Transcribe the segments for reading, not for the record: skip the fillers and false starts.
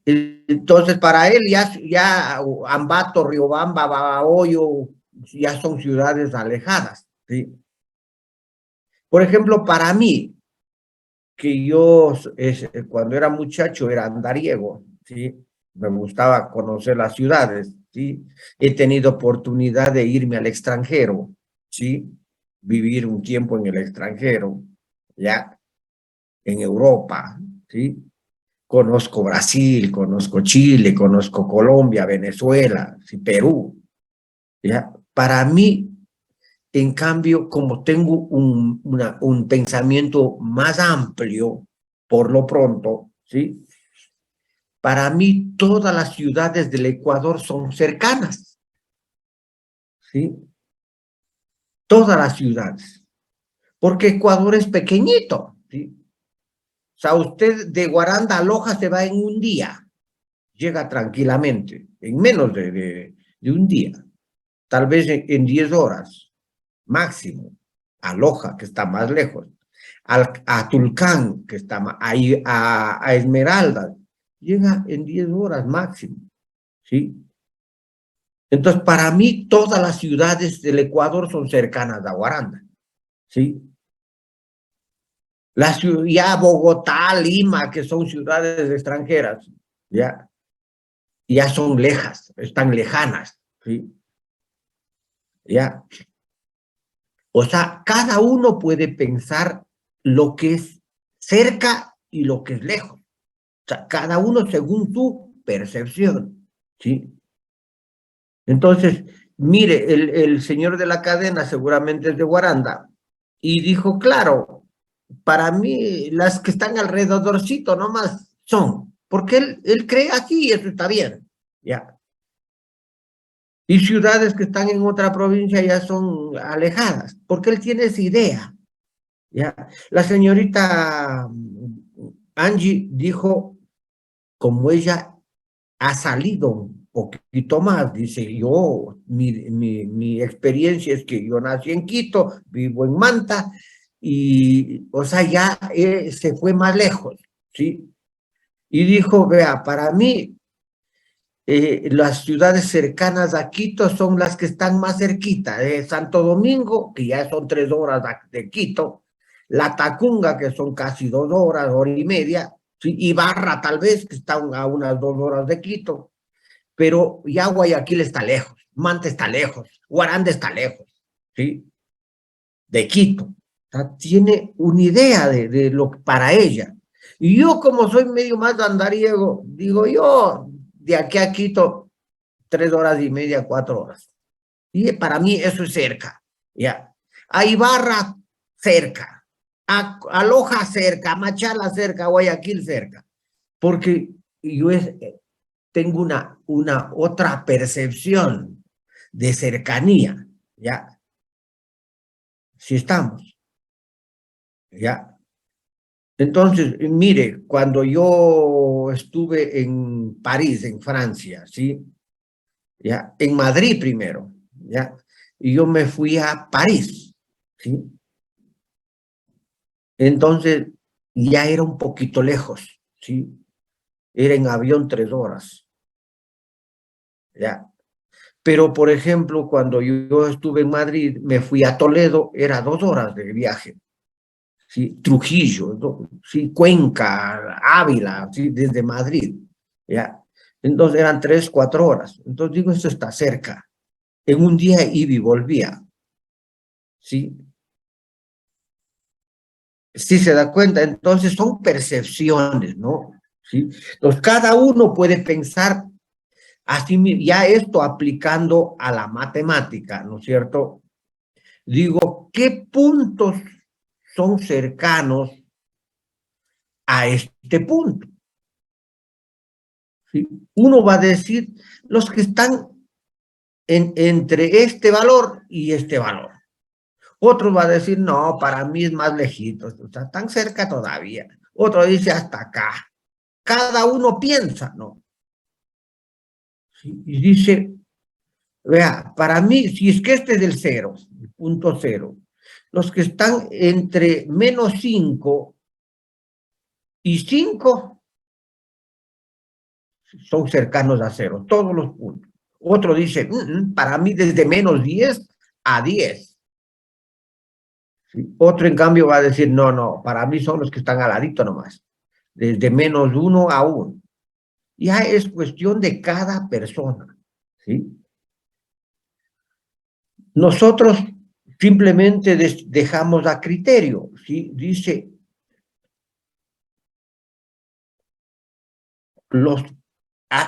Entonces, para él ya Ambato, Riobamba, Babahoyo, ya son ciudades alejadas, ¿sí? Por ejemplo, para mí, que yo cuando era muchacho era andariego, ¿sí? Me gustaba conocer las ciudades, ¿sí? He tenido oportunidad de irme al extranjero, ¿sí? Vivir un tiempo en el extranjero, ya, en Europa, ¿sí? Conozco Brasil, conozco Chile, conozco Colombia, Venezuela, ¿sí? Perú, ¿ya? Para mí, en cambio, como tengo un pensamiento más amplio, por lo pronto, ¿sí? Para mí todas las ciudades del Ecuador son cercanas, ¿sí? Todas las ciudades, porque Ecuador es pequeñito, ¿sí? O sea, usted de Guaranda a Loja se va en un día, llega tranquilamente, en menos de un día, tal vez en 10 horas, máximo, a Loja, que está más lejos, a Tulcán, que está ahí, a Esmeralda, llega en 10 horas máximo, ¿sí? Entonces, para mí, todas las ciudades del Ecuador son cercanas a Guaranda, ¿sí? Ya Bogotá, Lima, que son ciudades extranjeras, ya son lejas, están lejanas, ¿sí? Ya. O sea, cada uno puede pensar lo que es cerca y lo que es lejos. O sea, cada uno según su percepción, ¿sí? Entonces, mire, el señor de la cadena seguramente es de Guaranda y dijo, claro, para mí las que están alrededorcito nomás son, porque él cree así y eso está bien, ¿ya? Y ciudades que están en otra provincia ya son alejadas, porque él tiene esa idea, ¿ya? La señorita Angie dijo, como ella ha salido un poquito más, dice yo, mi experiencia es que yo nací en Quito, vivo en Manta, y, o sea, ya se fue más lejos, ¿sí? Y dijo, vea, para mí, las ciudades cercanas a Quito son las que están más cerquita, Santo Domingo, que ya son 3 horas de Quito, La Tacunga, que son casi 2 horas, hora y media, ¿sí? Ibarra tal vez, que está a unas 2 horas de Quito, pero ya Guayaquil está lejos, Manta está lejos, Guaranda está lejos, ¿sí? De Quito. O sea, tiene una idea de lo que para ella. Y yo, como soy medio más andariego, digo yo, de aquí a Quito, 3 horas y media, 4 horas. Y para mí eso es cerca, ¿ya? A Ibarra, cerca. A Loja, cerca. A Machala, cerca. A Guayaquil, cerca. Porque yo tengo una otra percepción de cercanía, ¿ya? Si estamos, ¿ya? Entonces, mire, cuando yo estuve en París, en Francia, ¿sí? ¿Ya? En Madrid primero, ¿ya? Y yo me fui a París, ¿sí? Entonces, ya era un poquito lejos, ¿sí? Era en avión 3 horas, ¿ya? Pero, por ejemplo, cuando yo estuve en Madrid, me fui a Toledo, era 2 horas de viaje, ¿sí? Trujillo, ¿no? ¿Sí? Cuenca, Ávila, ¿sí? Desde Madrid, ¿ya? Entonces eran 3, 4 horas. Entonces digo, esto está cerca. En un día iba y volvía, ¿sí? Sí se da cuenta, entonces son percepciones, ¿no? ¿Sí? Entonces cada uno puede pensar así, ya esto aplicando a la matemática, ¿no es cierto? Digo, ¿qué puntos son cercanos a este punto? ¿Sí? Uno va a decir los que están entre este valor y este valor. Otro va a decir, no, para mí es más lejito, está tan cerca todavía. Otro dice hasta acá. Cada uno piensa, ¿no? ¿Sí? Y dice, vea, para mí, si es que este es el cero, el punto cero, los que están entre -5 y 5 son cercanos a cero, todos los puntos. Otro dice, para mí desde menos 10 a 10. ¿Sí? Otro, en cambio, va a decir, no, no, para mí son los que están al ladito nomás, desde menos 1 a 1. Ya es cuestión de cada persona, ¿sí? Nosotros simplemente dejamos a criterio, ¿sí? Dice,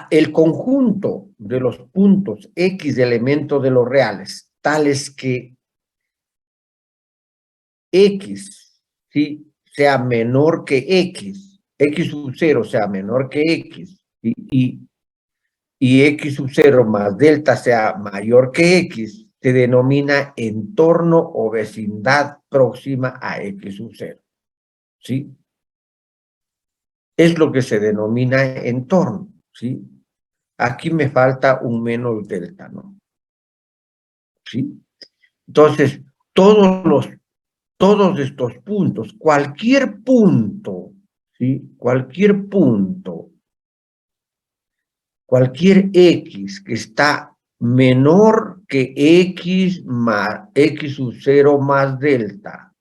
el conjunto de los puntos X de elementos de los reales, tales que X, ¿sí?, sea menor que X sub 0 sea menor que X, y X sub 0 más delta sea mayor que X, se denomina entorno o vecindad próxima a X sub 0, ¿sí? Es lo que se denomina entorno, ¿sí? Aquí me falta un menos delta, ¿no? ¿Sí? Entonces, todos estos puntos, cualquier punto, ¿sí? Cualquier punto, cualquier X que está menor que X más X sub 0 más delta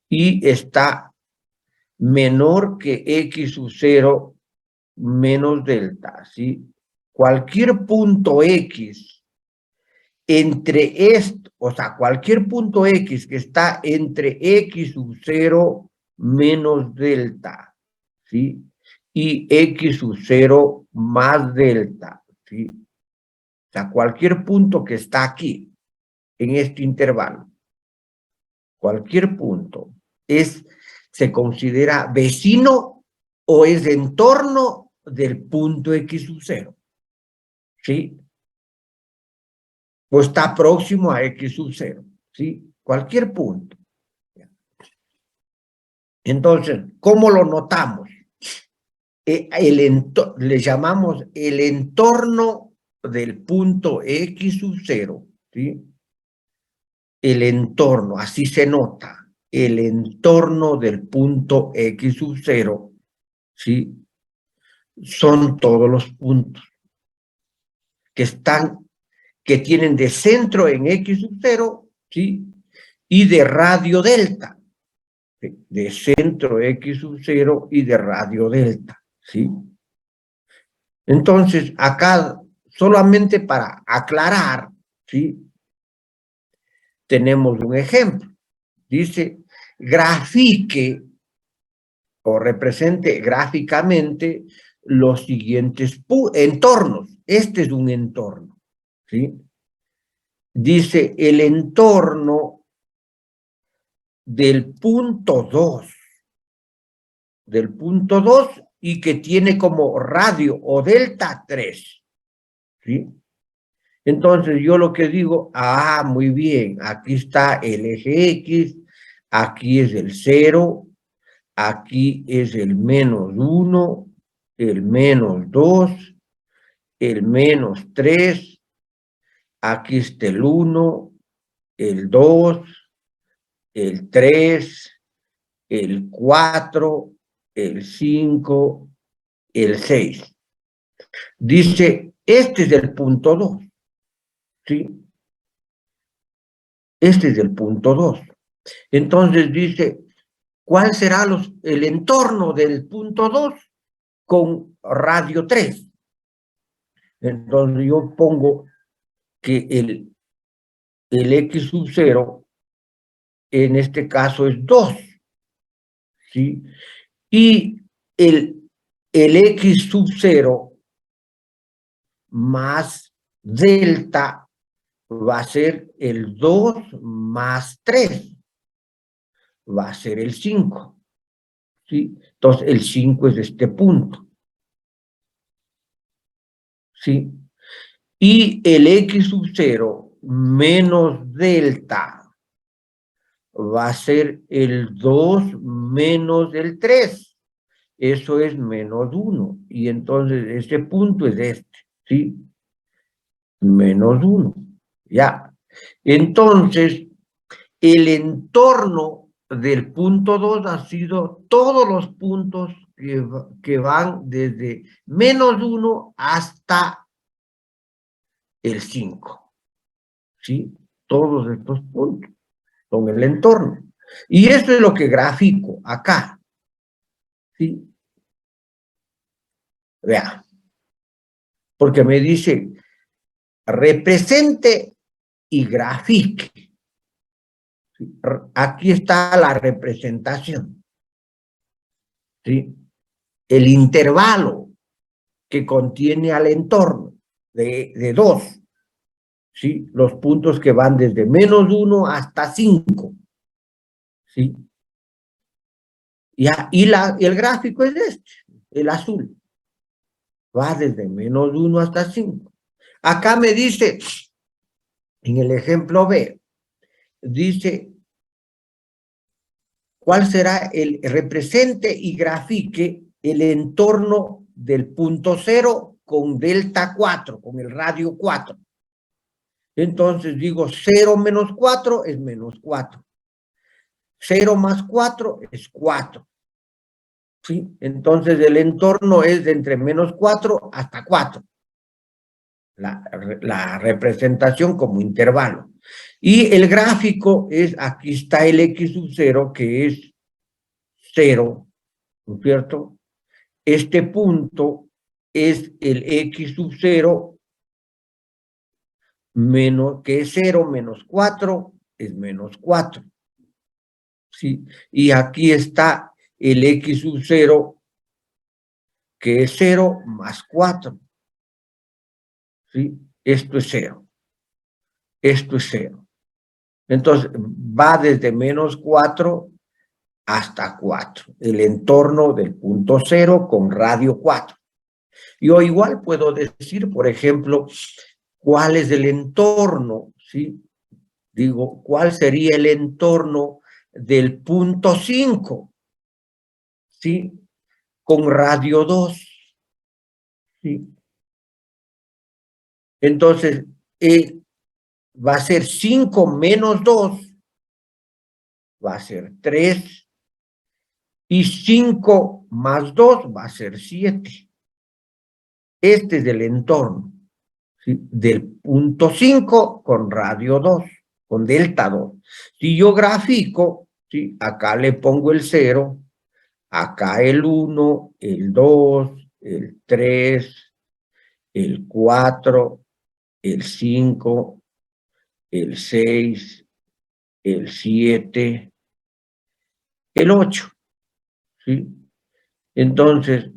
y está menor que X sub 0 menos delta, ¿sí? Cualquier punto X entre esto, o sea, cualquier punto X que está entre X sub 0 menos delta, ¿sí? Y X sub 0 más delta, ¿sí? O sea, cualquier punto que está aquí, en este intervalo, cualquier punto, se considera vecino o es entorno del punto X sub 0, ¿sí? O está próximo a X sub 0, ¿sí? Cualquier punto. Entonces, ¿cómo lo notamos? Le llamamos el entorno del punto X sub 0, ¿sí? El entorno, así se nota, el entorno del punto X sub 0, ¿sí? Son todos los puntos que tienen de centro en X sub 0, ¿sí? Y de radio delta, de centro X sub 0 y de radio delta, ¿sí? Entonces, acá, solamente para aclarar, ¿sí?, tenemos un ejemplo. Dice, grafique o represente gráficamente los siguientes entornos. Este es un entorno, ¿sí? Dice, el entorno del punto 2, y que tiene como radio o delta 3, ¿sí? Entonces yo lo que digo, muy bien, aquí está el eje X, aquí es el 0, aquí es el menos 1, el menos 2, el menos 3, aquí está el 1, el 2, el 3, el 4, el 5, el 6. Dice, este es el punto 2, ¿sí? Este es el punto 2. Entonces dice, ¿cuál será el entorno del punto 2 con radio 3? Entonces yo pongo que el X sub 0 en este caso es 2, ¿sí? Y el X sub 0 más delta va a ser el 2 más 3, va a ser el 5, ¿sí? Entonces el 5 es este punto, ¿sí? Y el X sub 0 menos delta va a ser el 2 menos el 3. Eso es menos 1. Y entonces ese punto es este, ¿sí? Menos 1. Ya. Entonces, el entorno del punto 2 ha sido todos los puntos que van desde -1 hasta el 5, ¿sí? Todos estos puntos son el entorno. Y esto es lo que grafico acá, ¿sí? Vea, porque me dice represente y grafique. Aquí está la representación, ¿sí? El intervalo que contiene al entorno de 2, ¿sí? Los puntos que van desde -1 hasta 5, ¿sí? Ya, y el gráfico es este, el azul. Va desde -1 hasta 5. Acá me dice, en el ejemplo B, dice, ¿cuál será represente y grafique el entorno del punto 0 con delta 4, con el radio 4? Entonces digo, 0 menos 4 es -4. 0 más 4 es 4. ¿Sí? Entonces el entorno es de entre -4 hasta 4. La representación como intervalo. Y el gráfico es, aquí está el X sub 0, que es 0, ¿no es cierto? Este punto es el X sub 0 menos, que es 0 menos 4, es -4. ¿Sí? Y aquí está el X sub 0, que es 0 más 4. ¿Sí? Esto es 0. Esto es 0. Entonces, va desde -4 hasta 4, el entorno del punto 0 con radio 4. Yo igual puedo decir, por ejemplo, cuál es el entorno, ¿sí? Digo, ¿cuál sería el entorno del punto 5? ¿Sí? Con radio 2. ¿Sí? Entonces, va a ser 5 menos 2, va a ser 3, y 5 más 2 va a ser 7. Este es el entorno, ¿sí? Del punto 5 con radio 2, con delta 2. Si yo grafico, ¿sí? Acá le pongo el 0, acá el 1, el 2, el 3, el 4, el 5, el 6, el 7, el 8, ¿sí? Entonces,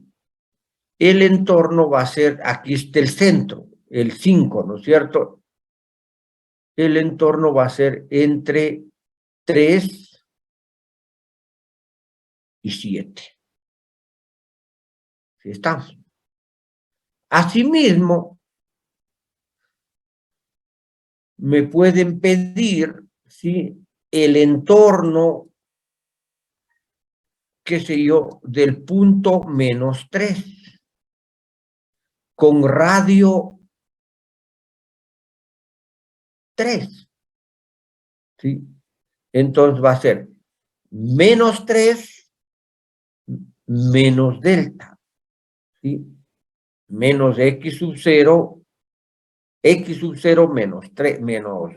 el entorno va a ser, aquí está el centro, el 5, ¿no es cierto? El entorno va a ser entre 3 y 7. ¿Sí estamos? Asimismo, me pueden pedir, ¿sí? El entorno, qué sé yo, del punto -3, con radio 3, ¿sí? Entonces va a ser -3 menos delta, ¿sí? Menos X sub 0, X sub 0 menos 3, menos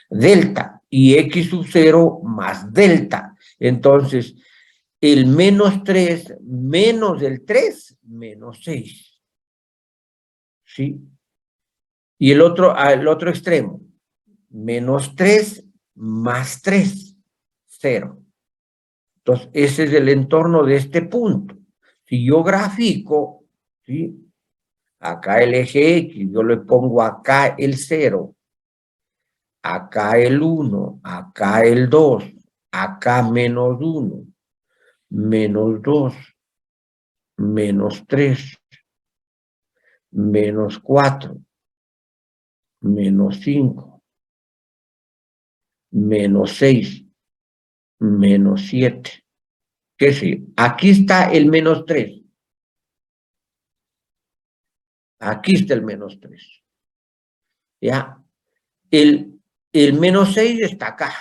delta, y X sub 0 más delta. Entonces, el -3 menos el 3, -6. ¿Sí? Y el otro, al otro extremo, -3 más 3, 0. Entonces, ese es el entorno de este punto. Si yo grafico, ¿sí? Acá el eje X, yo le pongo acá el 0, acá el 1, acá el 2, acá -1, -2, -3, -4, -5, -6, -7. ¿Qué sé? Aquí está el -3. Aquí está el -3. ¿Ya? El -6 está acá.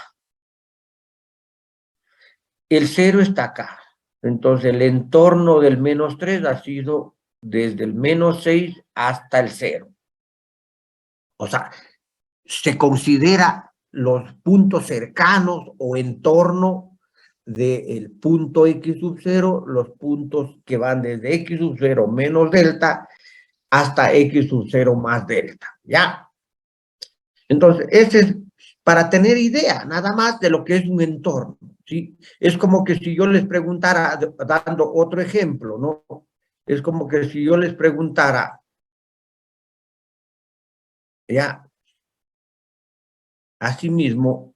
El 0 está acá. Entonces, el entorno del -3 ha sido desde el -6 hasta el 0. O sea, se considera los puntos cercanos o entorno del punto x sub 0, los puntos que van desde x sub 0 menos delta hasta x sub 0 más delta, ¿ya? Entonces, ese es para tener idea nada más de lo que es un entorno, ¿sí? Es como que si yo les preguntara, dando otro ejemplo, ¿no? Es como que si yo les preguntara, ya, asimismo,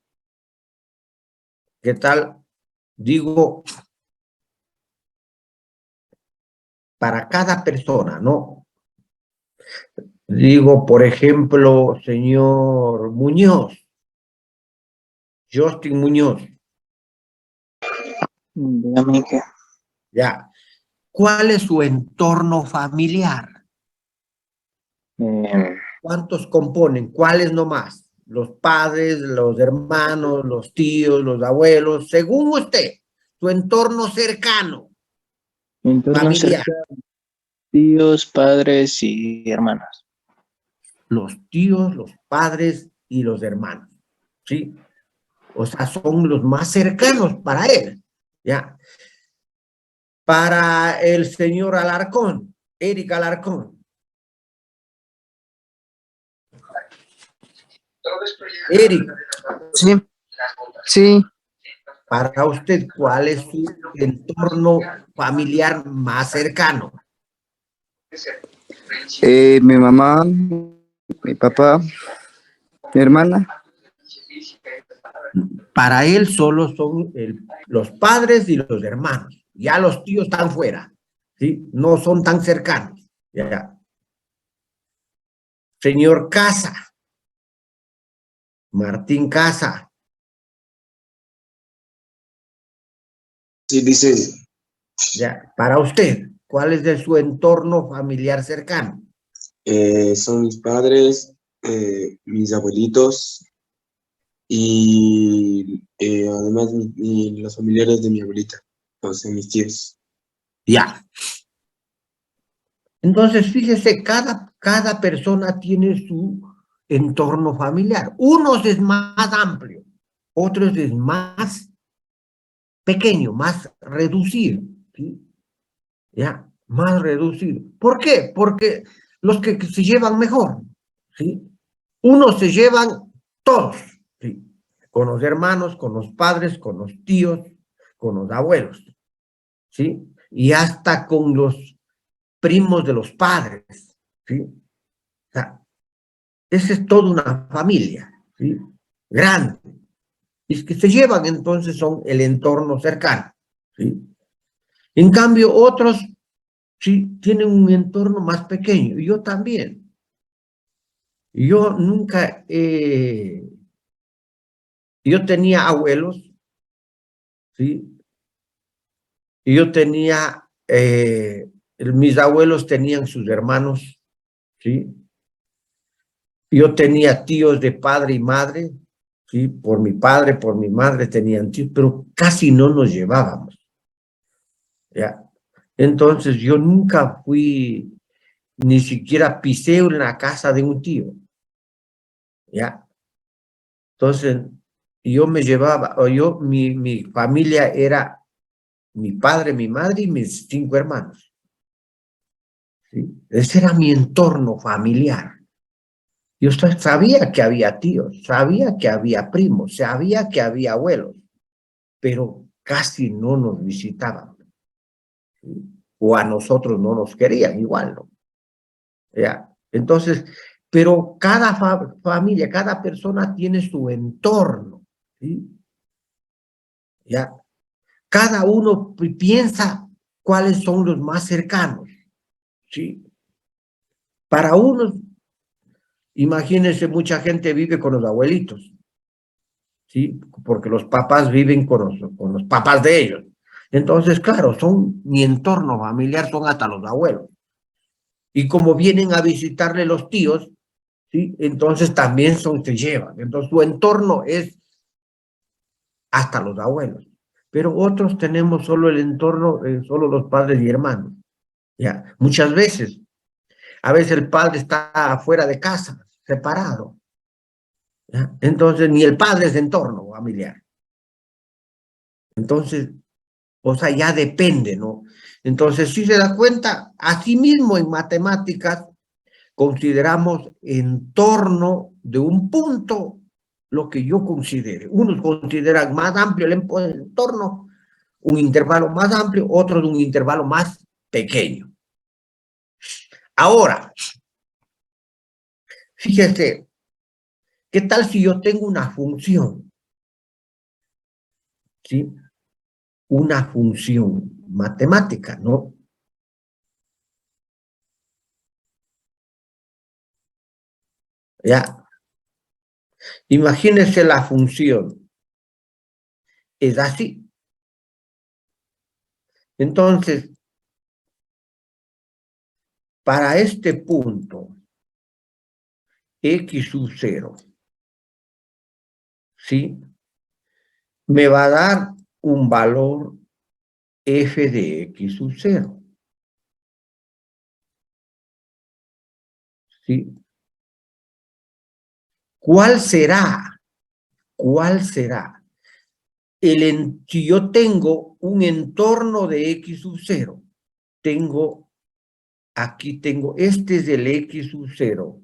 ¿qué tal? Digo, para cada persona, ¿no? Digo, por ejemplo, señor Muñoz, Justin Muñoz, Dígame que ya. ¿Cuál es su entorno familiar? ¿Cuántos componen? ¿Cuáles nomás? Los padres, los hermanos, los tíos, los abuelos, según usted, su entorno cercano, entorno familiar. cercano, tíos, padres y hermanos. Los tíos, los padres y los hermanos, ¿sí? O sea, son los más cercanos para él, ¿ya? Para el señor Alarcón, Eric Alarcón. Eric, Sí, sí. para usted, ¿cuál es su entorno familiar más cercano? Mi mamá, mi papá, mi hermana. Para él solo son los padres y los hermanos. Ya los tíos están fuera, ¿sí? No son tan cercanos. Ya. Señor Casa, Martín Casa. Sí, dice, Ya. Para usted, ¿cuál es de su entorno familiar cercano? son mis padres, mis abuelitos y además los familiares de mi abuelita, o sea, mis tíos. Ya. Entonces, fíjese, cada persona tiene su entorno familiar. Unos es más amplio, otros es más pequeño, más reducido, ¿sí? Ya, más reducido. ¿Por qué? Porque los que se llevan mejor, ¿sí? Unos se llevan todos, ¿sí? Con los hermanos, con los padres, con los tíos, con los abuelos, ¿sí? Y hasta con los primos de los padres, ¿sí? O sea, esa es toda una familia, ¿sí? Grande. Y que se llevan entonces son el entorno cercano, ¿sí? En cambio, otros sí tienen un entorno más pequeño. Y yo también. Yo nunca, yo tenía abuelos, ¿sí? Y yo tenía, mis abuelos tenían sus hermanos, ¿sí? Yo tenía tíos de padre y madre, ¿sí? Por mi padre, por mi madre tenían tíos, pero casi no nos llevábamos, ¿ya? Entonces yo nunca fui, ni siquiera pisé en la casa de un tío, ¿ya? Entonces yo me llevaba, o yo, mi familia era mi padre, mi madre y mis 5 hermanos, ¿sí? Ese era mi entorno familiar. Yo sabía que había tíos, sabía que había primos, sabía que había abuelos, pero casi no nos visitaban, ¿sí? O a nosotros no nos querían igual, ¿no? ¿Ya? Entonces, pero cada familia, cada persona tiene su entorno, ¿sí? ¿Ya? Cada uno piensa cuáles son los más cercanos, ¿sí? Para unos, imagínense, mucha gente vive con los abuelitos, ¿sí? Porque los papás viven con los papás de ellos. Entonces, claro, son mi entorno familiar, son hasta los abuelos. Y como vienen a visitarle los tíos, ¿sí? Entonces también se llevan. Entonces su entorno es hasta los abuelos. pero otros tenemos solo el entorno, solo los padres y hermanos. ¿Ya? Muchas veces, a veces el padre está afuera de casa, separado. ¿Ya? Entonces, ni el padre es de entorno familiar. Entonces, o sea, ya depende, ¿no? Entonces, si se da cuenta, asimismo en matemáticas, consideramos entorno de un punto lo que yo considere. Unos consideran más amplio el entorno, un intervalo más amplio, otros un intervalo más pequeño. Ahora, fíjese, ¿qué tal si yo tengo una función? ¿Sí? Una función matemática, ¿no? Ya, imagínese la función. Es así. Entonces, para este punto, x sub 0, ¿sí? Me va a dar un valor f de x sub 0, ¿sí? ¿Cuál será? ¿Cuál será? Si yo tengo un entorno de x sub 0, aquí tengo, este es el x sub 0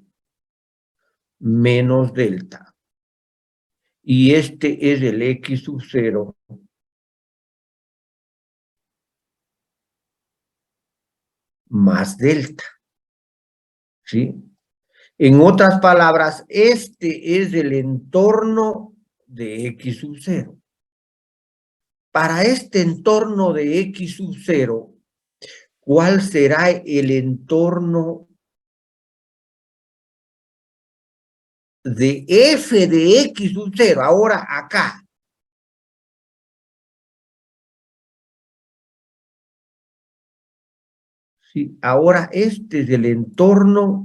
menos delta. Y este es el x sub 0 más delta, ¿sí? En otras palabras, este es el entorno de x sub 0. Para este entorno de x sub 0, ¿cuál será el entorno de f de x sub 0? Ahora acá. Sí, ahora este es el entorno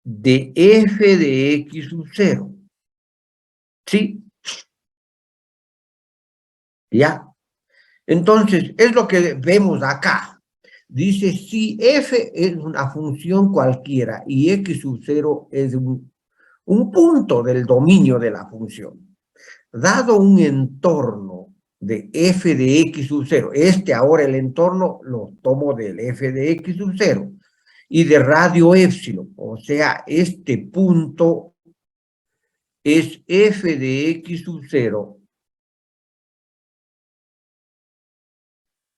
de f de x sub 0. ¿Sí? Ya. Entonces, es lo que vemos acá. Dice, si f es una función cualquiera y x sub 0 es un punto del dominio de la función, dado un entorno de f de x sub 0, ahora el entorno lo tomo del f de x sub 0, y de radio épsilon, o sea, este punto es f de x sub 0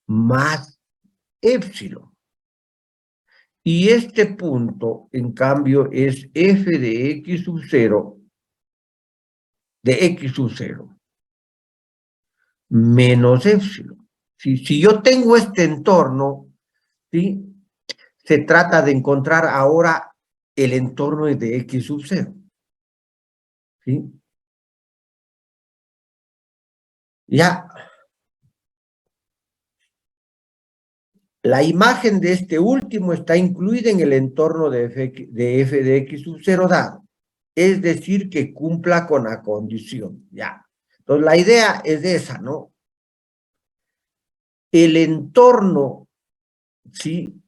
más épsilon. Y este punto, en cambio, es f de x sub 0, de x sub 0, menos épsilon. Si yo tengo este entorno, ¿sí? Se trata de encontrar ahora el entorno de x sub 0. ¿Sí? Ya, la imagen de este último está incluida en el entorno de f de x sub 0 dado. Es decir, que cumpla con la condición. Ya. Entonces, la idea es esa, ¿no? El entorno, ¿sí?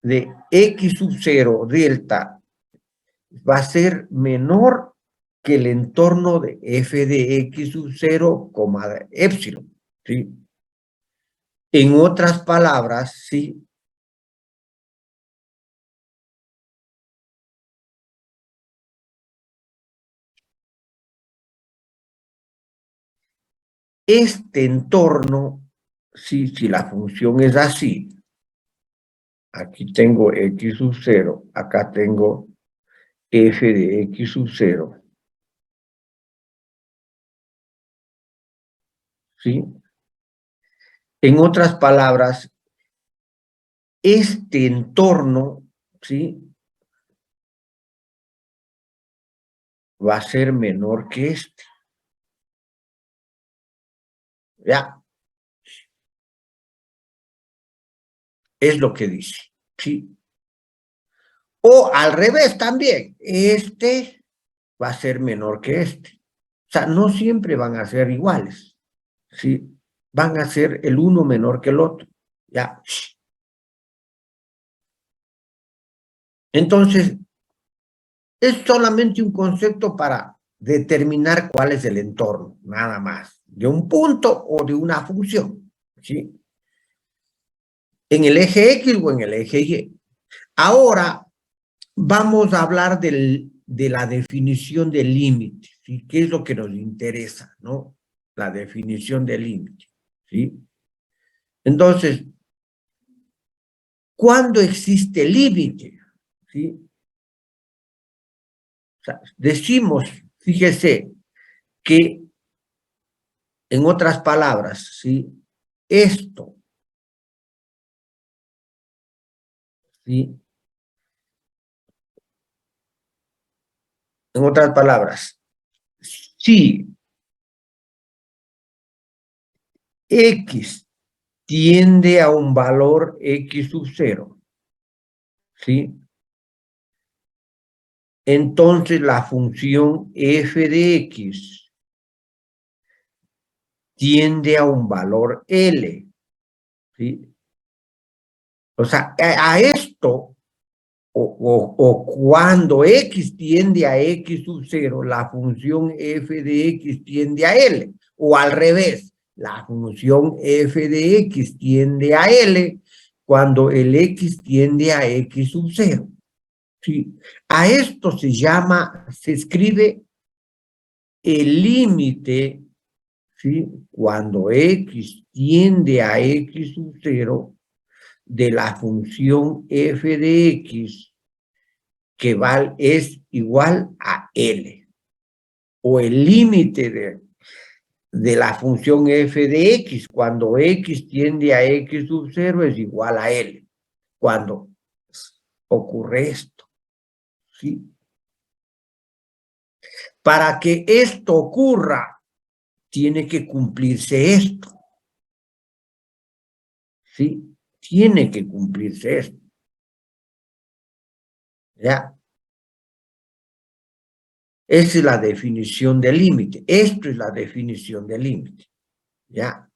De x sub 0 delta va a ser menor que el entorno de f de x sub 0, épsilon, ¿sí? En otras palabras, ¿sí? Este entorno, ¿sí? Si la función es así, aquí tengo x sub 0, acá tengo f de x sub 0, ¿sí? En otras palabras, este entorno, ¿sí? Va a ser menor que este. Ya, es lo que dice, ¿sí? O al revés también, este va a ser menor que este. sea, no siempre van a ser iguales, ¿sí? Van a ser el uno menor que el otro, ¿ya? Entonces, es solamente un concepto para determinar cuál es el entorno, nada más, de un punto o de una función, ¿sí? En el eje X o en el eje Y. Ahora vamos a hablar de la definición del límite, ¿sí? ¿Qué es lo que nos interesa, no? La definición del límite, ¿sí? Entonces, ¿cuándo existe límite? ¿Sí? O sea, decimos, fíjese, que en otras palabras, ¿sí? Esto, ¿sí? En otras palabras, si X tiende a un valor X sub 0, ¿sí? Entonces la función f de X tiende a un valor L, ¿sí? O sea, a esto, o cuando X tiende a X sub 0, la función f de X tiende a L, o al revés, la función f de X tiende a L cuando el X tiende a X sub 0. ¿Sí? A esto se escribe el límite, ¿sí? Cuando X tiende a X sub 0 de la función f de X que es igual a L, o el límite de la función f de X cuando X tiende a X sub 0 es igual a L, cuando ocurre esto, ¿sí? Para que esto ocurra, tiene que cumplirse esto, ¿sí? Tiene que cumplirse esto, ¿ya? Esa es la definición del límite. Esto es la definición del límite, ¿ya?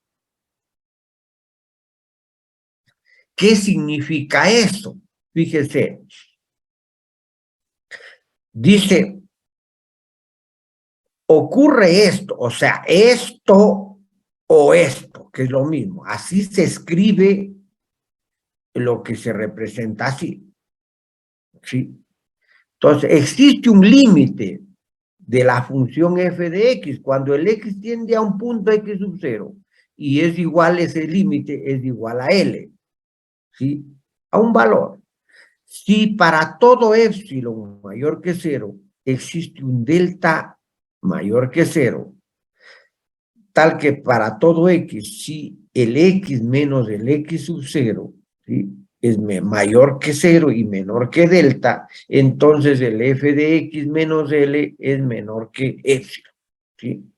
¿Qué significa eso? Fíjese, dice, ocurre esto, o sea, esto o esto, que es lo mismo. Así se escribe lo que se representa así, ¿sí? Entonces, existe un límite de la función f de x cuando el x tiende a un punto x sub 0 y es igual, ese límite es igual a L, ¿sí? A un valor. Si para todo epsilon mayor que 0 existe un delta mayor que 0, tal que para todo x, si el x menos el x sub 0, ¿sí? Es mayor que 0 y menor que delta, entonces el f de x menos L es menor que epsilon, ¿sí?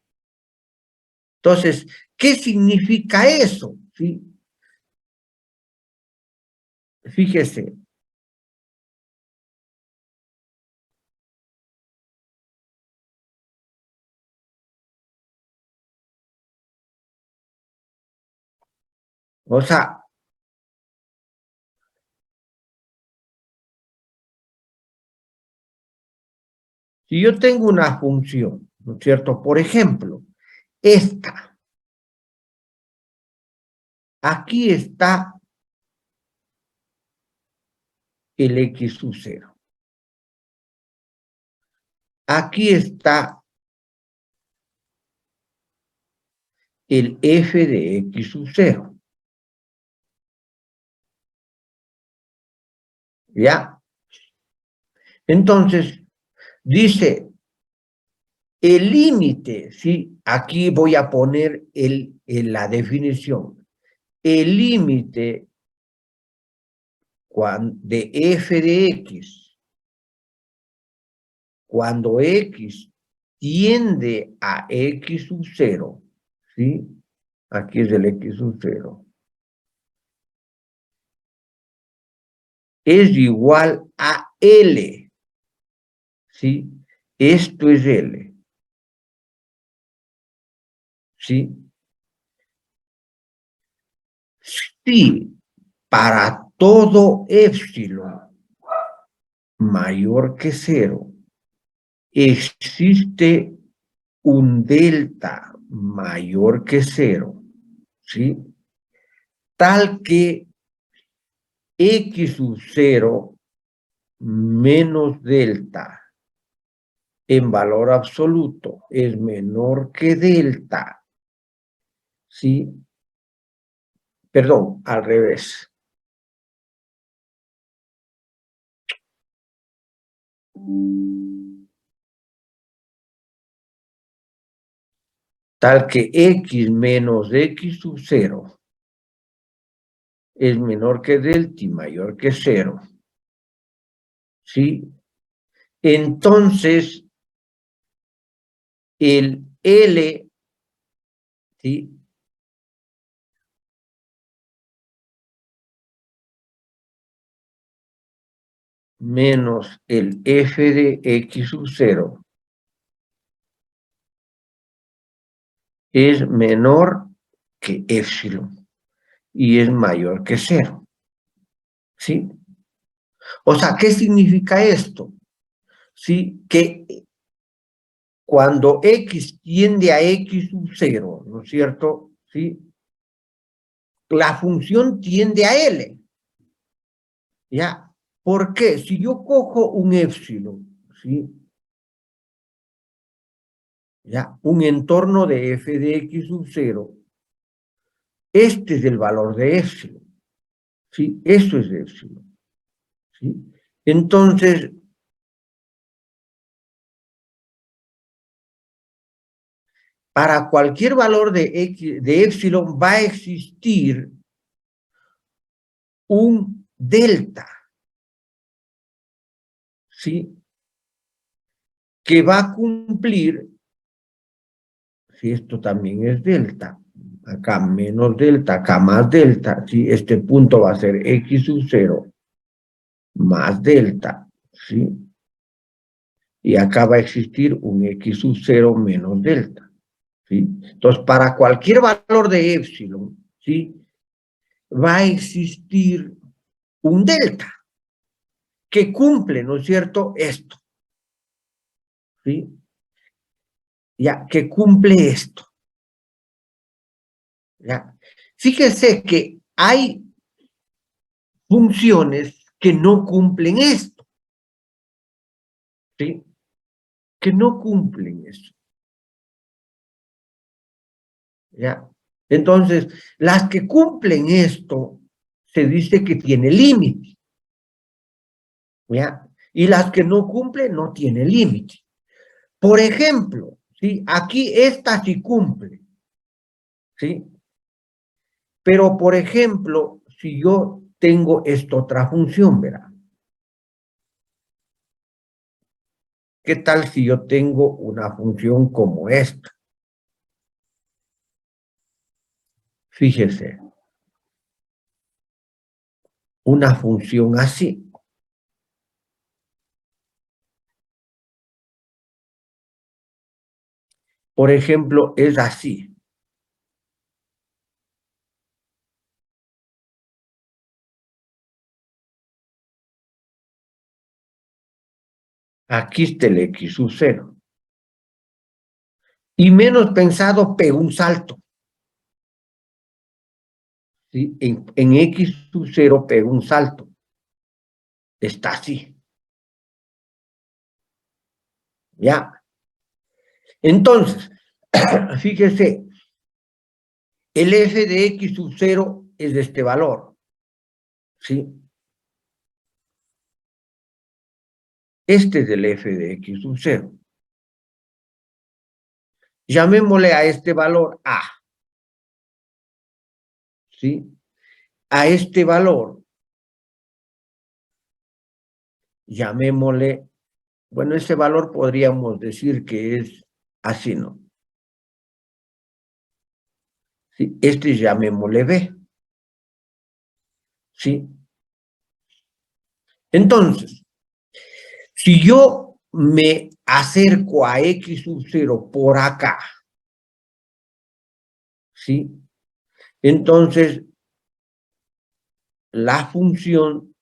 Entonces, ¿qué significa eso? ¿Sí? Fíjese, o sea, si yo tengo una función, ¿no es cierto? Por ejemplo, esta, aquí está el x sub 0. Aquí está el f de x sub 0. ¿Ya? Entonces, dice, el límite, ¿sí? Aquí voy a poner la definición. El límite de f de x, cuando x tiende a x sub 0, ¿sí? Aquí es el x sub 0. Es igual a L, ¿sí? Esto es L. ¿sí? Si para todo épsilon mayor que 0 existe un delta mayor que 0, ¿sí? Tal que x sub 0 menos delta en valor absoluto es menor que delta, ¿sí? Perdón, al revés. Tal que x menos x sub 0 es menor que delta y mayor que 0, ¿sí? Entonces, el L, ¿sí? Menos el f de x sub 0 es menor que épsilon y es mayor que 0, ¿sí? O sea, ¿qué significa esto? ¿Sí? Que cuando x tiende a x sub 0, ¿no es cierto? ¿Sí? La función tiende a L, ¿ya? ¿Por qué? Si yo cojo un épsilon, ¿sí? ¿Ya? Un entorno de f de x sub 0, este es el valor de épsilon, ¿sí? Eso es épsilon, ¿sí? Entonces, para cualquier valor de épsilon va a existir un delta, ¿sí? Que va a cumplir, si esto también es delta, acá menos delta, acá más delta, ¿sí? Este punto va a ser x sub 0 más delta, ¿sí? Y acá va a existir un x sub 0 menos delta, ¿sí? Entonces, para cualquier valor de épsilon, ¿sí? Va a existir un delta que cumple, ¿no es cierto?, esto, ¿sí? Ya, que cumple esto, ¿ya? Fíjese que hay funciones que no cumplen esto, ¿sí? Que no cumplen eso, ¿ya? Entonces, las que cumplen esto, se dice que tiene límite, ¿ya? Y las que no cumplen, no tiene límite. Por ejemplo, ¿sí? Aquí esta sí cumple, ¿sí? Pero, por ejemplo, si yo tengo esta otra función, ¿verdad? ¿Qué tal si yo tengo una función como esta? Fíjese, una función así. Por ejemplo, es así. Aquí está el x sub 0. Y menos pensado, pego un salto, ¿sí? En x sub 0 pego un salto. Está así. ¿Ya? Entonces, fíjese, el f de x sub 0 es de este valor, ¿sí? Este es el f de x sub 0. Llamémosle a este valor A, ¿sí? A este valor, llamémosle, bueno, ese valor podríamos decir que es así, ¿no? ¿Sí? Este llamémosle B, ¿sí? Entonces, si yo me acerco a x sub 0 por acá, ¿sí? Entonces, la función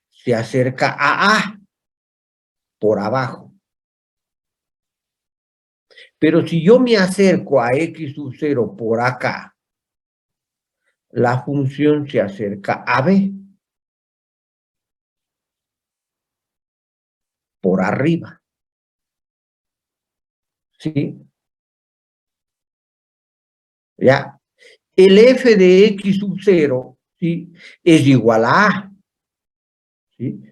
se acerca a por abajo. Pero si yo me acerco a x sub 0 por acá, la función se acerca a b por arriba. ¿Sí? ¿Ya? El f de x sub 0, ¿sí?, es igual a a. ¿Sí?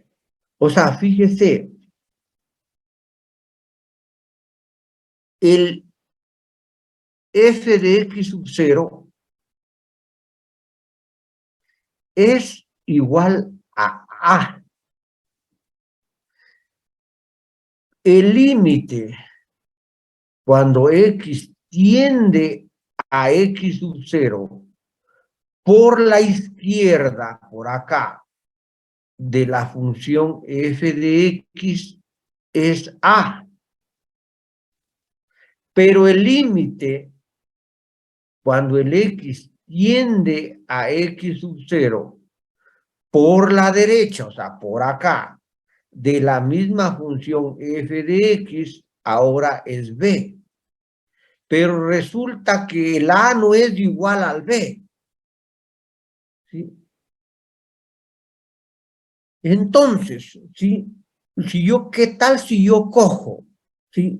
O sea, fíjese, el f de x sub 0 es igual a a. El límite cuando x tiende a x sub 0 por la izquierda, por acá, de la función f de x es a. Pero el límite cuando el x tiende a x sub 0 por la derecha, o sea, por acá, de la misma función f de x, ahora es b. Pero resulta que el a no es igual al b. ¿Sí? Entonces, ¿sí? Si yo, ¿qué tal si yo cojo? ¿Sí?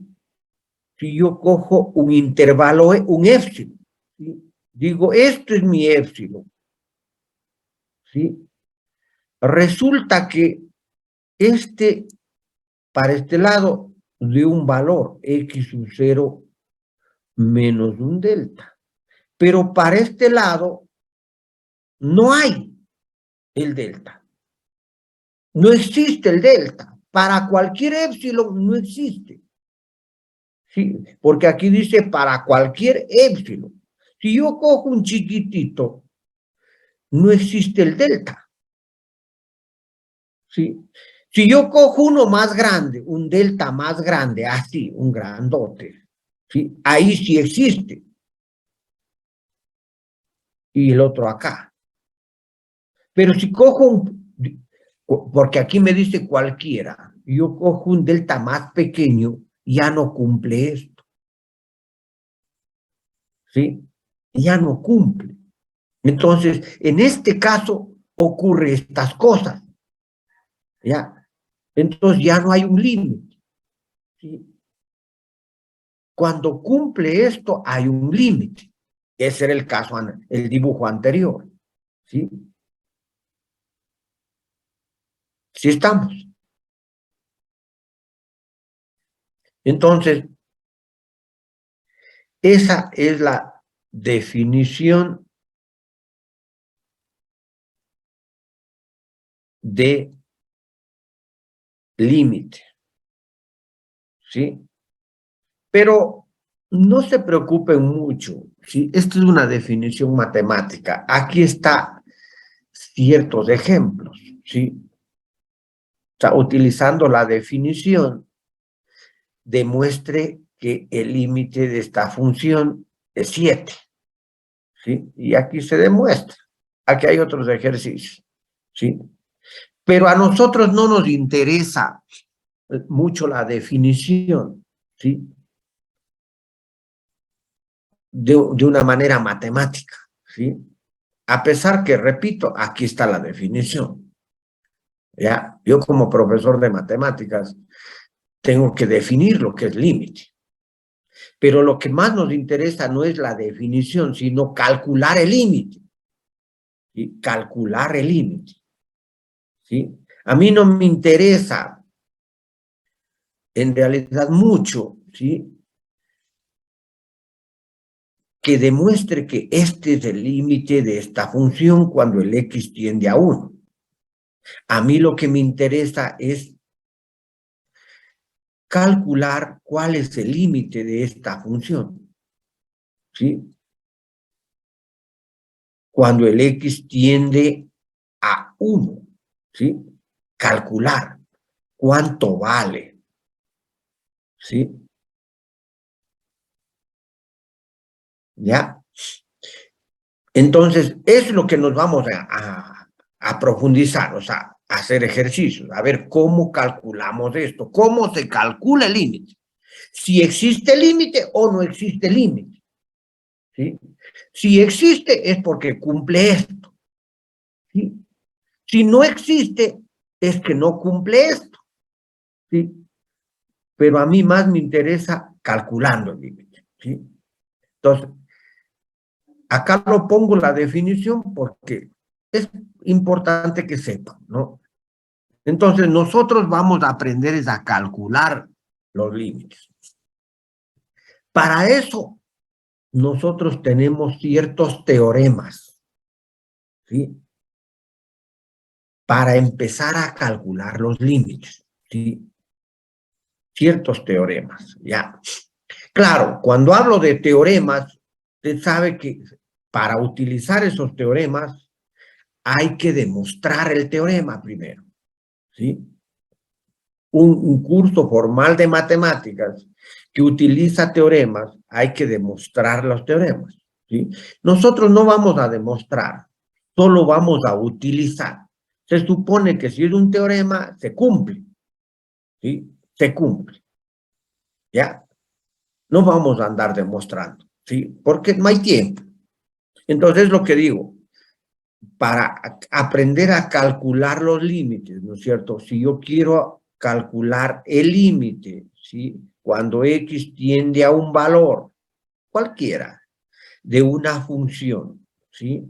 Si yo cojo un intervalo, un épsilon, ¿sí? Digo, esto es mi épsilon, ¿sí? Resulta que para este lado, de un valor x sub 0 menos un delta. Pero para este lado, no hay el delta. No existe el delta. Para cualquier épsilon no existe. ¿Sí? Porque aquí dice para cualquier épsilon. Si yo cojo un chiquitito, no existe el delta. ¿Sí? Si yo cojo uno más grande, un delta más grande, así, un grandote, ¿sí?, ahí sí existe. Y el otro acá. Pero si cojo porque aquí me dice cualquiera, yo cojo un delta más pequeño, ya no cumple esto. ¿Sí? Ya no cumple. Entonces, en este caso, ocurre estas cosas. ¿Ya? Entonces ya no hay un límite. ¿Sí? Cuando cumple esto, hay un límite. Ese era el caso, el dibujo anterior. ¿Sí? ¿Sí estamos? Entonces, esa es la definición de límite. ¿Sí? Pero no se preocupen mucho, ¿sí? Esta es una definición matemática. Aquí está ciertos ejemplos, ¿sí? O sea, utilizando la definición, demuestre que el límite de esta función es 7, ¿sí? Y aquí se demuestra. Aquí hay otros ejercicios, ¿sí? Pero a nosotros no nos interesa mucho la definición, ¿sí?, de una manera matemática, ¿sí? A pesar que, repito, aquí está la definición. ¿Ya? Yo como profesor de matemáticas tengo que definir lo que es límite. Pero lo que más nos interesa no es la definición, sino calcular el límite. ¿Sí? Calcular el límite. ¿Sí? A mí no me interesa, en realidad, mucho, ¿sí?, que demuestre que este es el límite de esta función cuando el x tiende a 1. A mí lo que me interesa es calcular cuál es el límite de esta función, ¿sí?, cuando el x tiende a 1, ¿sí? Calcular cuánto vale, ¿sí? ¿ya? Entonces, es lo que nos vamos a profundizar, o sea, a hacer ejercicios, a ver cómo calculamos esto, cómo se calcula el límite, si existe límite o no existe límite, ¿sí? Si existe es porque cumple esto, ¿sí? Si no existe es que no cumple esto, ¿sí? Pero a mí más me interesa calculando el límite, ¿sí? Entonces, acá lo pongo la definición porque es importante que sepan, ¿no? Entonces, nosotros vamos a aprender es a calcular los límites. Para eso, nosotros tenemos ciertos teoremas, ¿sí? Para empezar a calcular los límites, ¿sí? Ciertos teoremas, ¿ya? Claro, cuando hablo de teoremas, usted sabe que para utilizar esos teoremas hay que demostrar el teorema primero, ¿sí? Un curso formal de matemáticas que utiliza teoremas, hay que demostrar los teoremas, ¿sí? Nosotros no vamos a demostrar, solo vamos a utilizar. Se supone que si es un teorema, se cumple, ¿sí? Se cumple, ¿ya? No vamos a andar demostrando, ¿sí? Porque no hay tiempo. Entonces, lo que digo, para aprender a calcular los límites, ¿no es cierto? Si yo quiero calcular el límite, ¿sí? Cuando X tiende a un valor, cualquiera, de una función, ¿sí?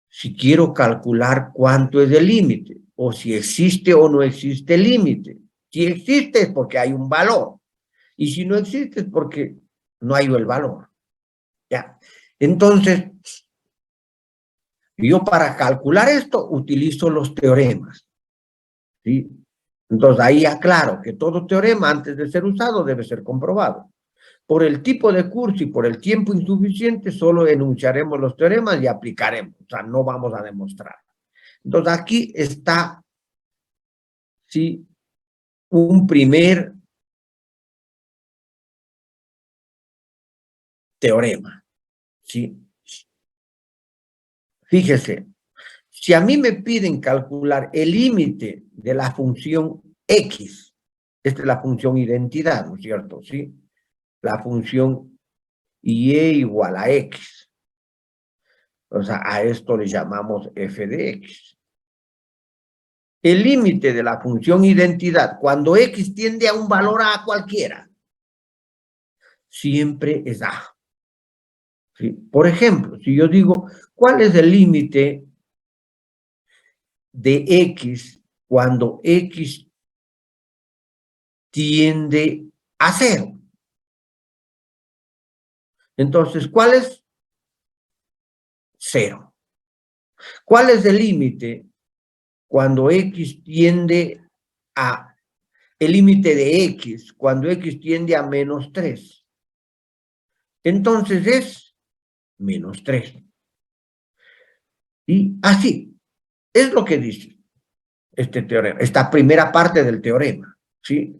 Si quiero calcular cuánto es el límite, o si existe o no existe límite. Si existe es porque hay un valor, y si no existe es porque no hay el valor, ¿ya? Entonces, yo para calcular esto utilizo los teoremas, ¿sí? Entonces ahí aclaro que todo teorema antes de ser usado debe ser comprobado. Por el tipo de curso y por el tiempo insuficiente solo enunciaremos los teoremas y aplicaremos, o sea, no vamos a demostrar. Entonces aquí está, sí, un primer teorema, ¿sí? Fíjese, si a mí me piden calcular el límite de la función X, esta es la función identidad, ¿no es cierto? ¿Sí? La función y igual a X. O sea, a esto le llamamos f de X. El límite de la función identidad, cuando X tiende a un valor A cualquiera, siempre es A. ¿Sí? Por ejemplo, si yo digo, ¿cuál es el límite de X cuando X tiende a 0? Entonces, ¿cuál es? 0. ¿Cuál es el límite cuando X tiende a, el límite de X, cuando X tiende a -3? Entonces es -3. Y así, es lo que dice este teorema, esta primera parte del teorema, ¿sí?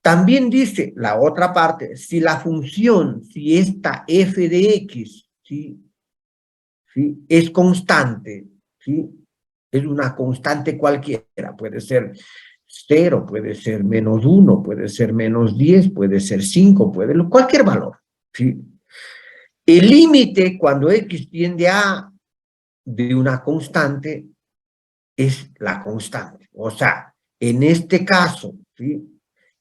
También dice la otra parte, si la función, si esta f de x, ¿sí? ¿Sí? Es constante, ¿sí? Es una constante cualquiera, puede ser 0, puede ser -1, puede ser -10, puede ser 5, cualquier valor, ¿sí? El límite cuando x tiende a de una constante es la constante. O sea, en este caso, ¿sí?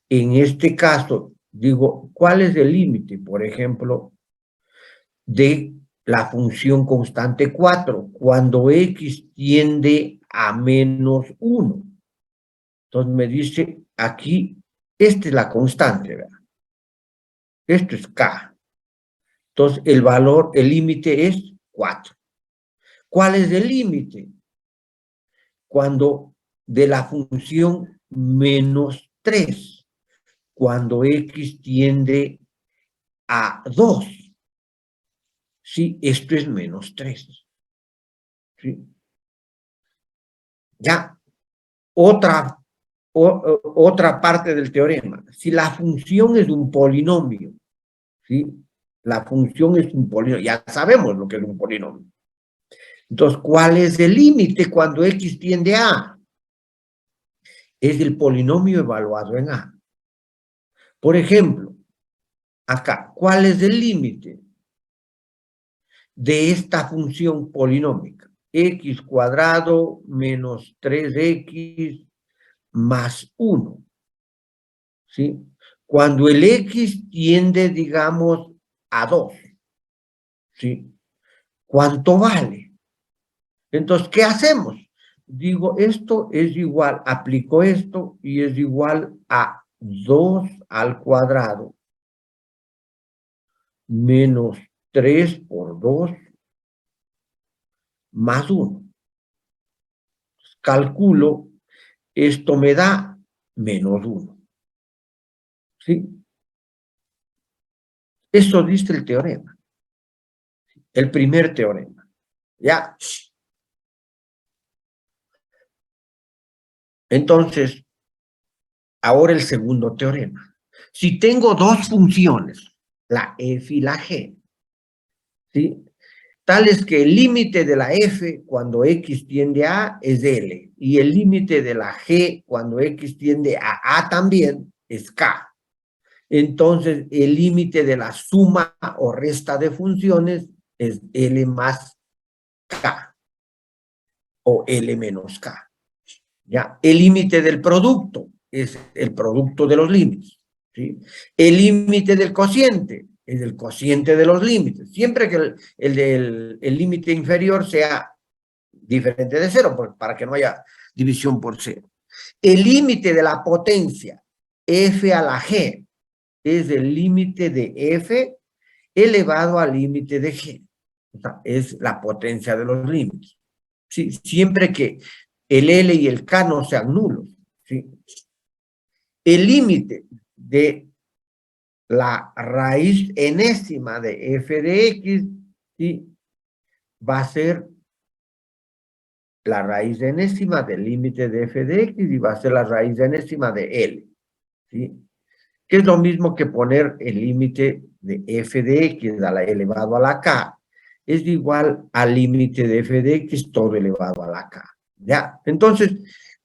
En este caso, digo, ¿cuál es el límite, por ejemplo, de la función constante 4, cuando x tiende a -1? Entonces me dice aquí, esta es la constante, ¿verdad? Esto es k. Entonces el valor, el límite es 4. ¿Cuál es el límite? Cuando de la función -3, cuando x tiende a 2. Sí, esto es -3. ¿Sí? Ya, otra otra parte del teorema. Si la función es un polinomio, ¿sí? La función es un polinomio. Ya sabemos lo que es un polinomio. Entonces, ¿cuál es el límite cuando X tiende a A? Es el polinomio evaluado en A. Por ejemplo, acá, ¿cuál es el límite de esta función polinómica? X cuadrado menos 3X más 1. ¿Sí? Cuando el X tiende, digamos, a 2. ¿Sí? ¿Cuánto vale? Entonces, ¿qué hacemos? Digo, esto es igual, aplico esto y es igual a 2 al cuadrado menos 3 por 2 más 1. Calculo, esto me da menos 1. ¿Sí? Eso dice el teorema, el primer teorema. ¿Ya? Entonces, ahora el segundo teorema. Si tengo dos funciones, la f y la g, ¿sí? Tal es que el límite de la f cuando x tiende a A es L, y el límite de la g cuando x tiende a A también es K. Entonces, el límite de la suma o resta de funciones es L más K, o L menos K. ¿Ya? El límite del producto es el producto de los límites. ¿Sí? El límite del cociente es el cociente de los límites. Siempre que el límite inferior sea diferente de cero, para que no haya división por cero. El límite de la potencia f a la g es el límite de f elevado al límite de g. O sea, es la potencia de los límites. ¿Sí? Siempre que el L y el K no sean nulos. ¿Sí? El límite de la raíz enésima de f de x, ¿sí? Va a ser la raíz enésima del límite de f de x y va a ser la raíz enésima de L. ¿Sí? Que es lo mismo que poner el límite de f de x elevado a la k es igual al límite de f de x todo elevado a la k. ¿Ya? Entonces,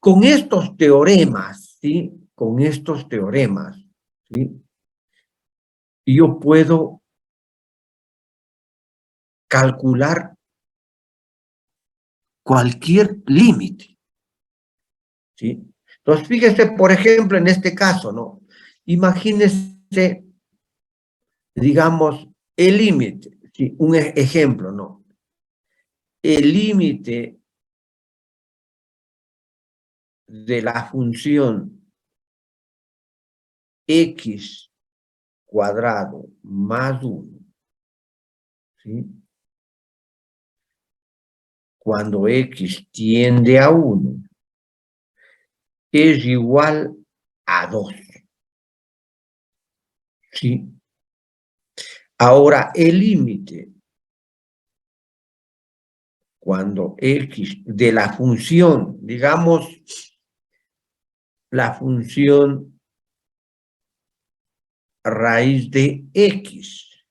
con estos teoremas, ¿sí? Con estos teoremas, ¿sí? Yo puedo calcular cualquier límite, ¿sí? Entonces, fíjese, por ejemplo, en este caso, ¿no? Imagínese, digamos, el límite, ¿sí? Un ejemplo, ¿no? El límite de la función x cuadrado más 1, ¿sí? Cuando x tiende a 1, es igual a 2, ¿sí? Ahora, el límite cuando x de la función, digamos, la función raíz de x,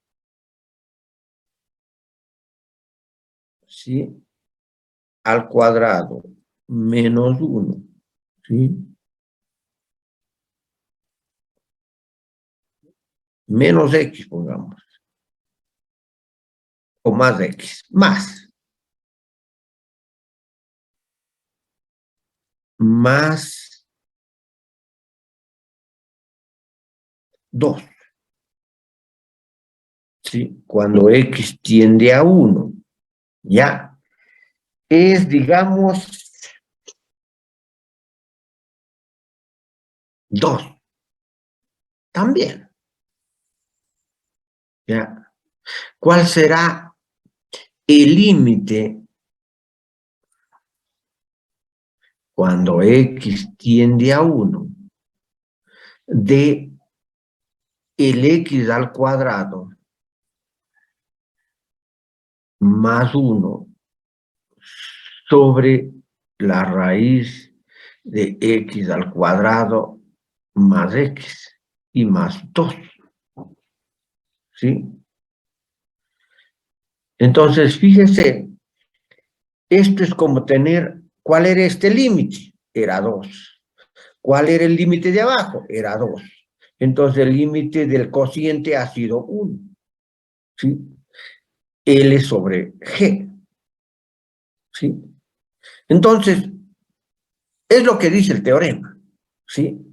¿sí? Al cuadrado menos 1, ¿sí? Menos x, pongamos, o más x, más 2, ¿sí? Cuando x tiende a 1, ¿ya? Es, digamos, 2, también, ¿ya? ¿Cuál será el límite cuando x tiende a 1 de el x al cuadrado más 1 sobre la raíz de x al cuadrado más x y más 2. ¿Sí? Entonces, fíjense, esto es como tener, ¿cuál era este límite? Era 2. ¿Cuál era el límite de abajo? Era 2. Entonces, el límite del cociente ha sido 1. ¿Sí? L sobre G. ¿Sí? Entonces, es lo que dice el teorema. ¿Sí?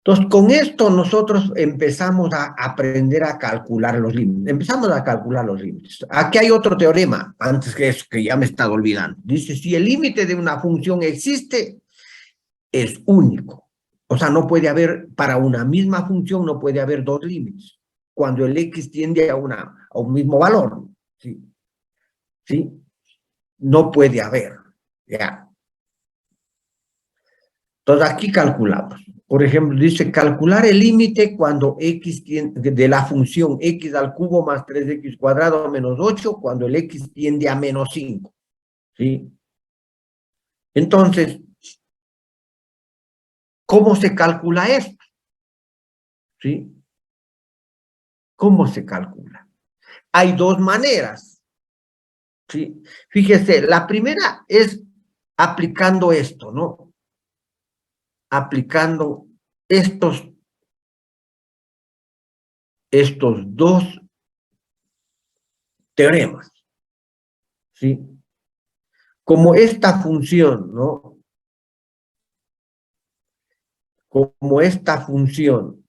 Entonces, con esto nosotros empezamos a aprender a calcular los límites. Empezamos a calcular los límites. Aquí hay otro teorema, antes que eso, que ya me he estado olvidando. Dice, si el límite de una función existe, es único. O sea, no puede haber, para una misma función, no puede haber dos límites. Cuando el x tiende a un mismo valor, ¿sí? ¿Sí? No puede haber. Ya. Entonces, aquí calculamos. Por ejemplo, dice calcular el límite cuando x tiende, de la función x al cubo más 3x cuadrado menos 8, cuando el x tiende a menos 5. ¿Sí? Entonces, ¿cómo se calcula esto? ¿Sí? ¿Cómo se calcula? Hay dos maneras. ¿Sí? Fíjese, la primera es aplicando esto, ¿no? Aplicando estos dos teoremas, ¿sí? Como esta función, ¿no? Como esta función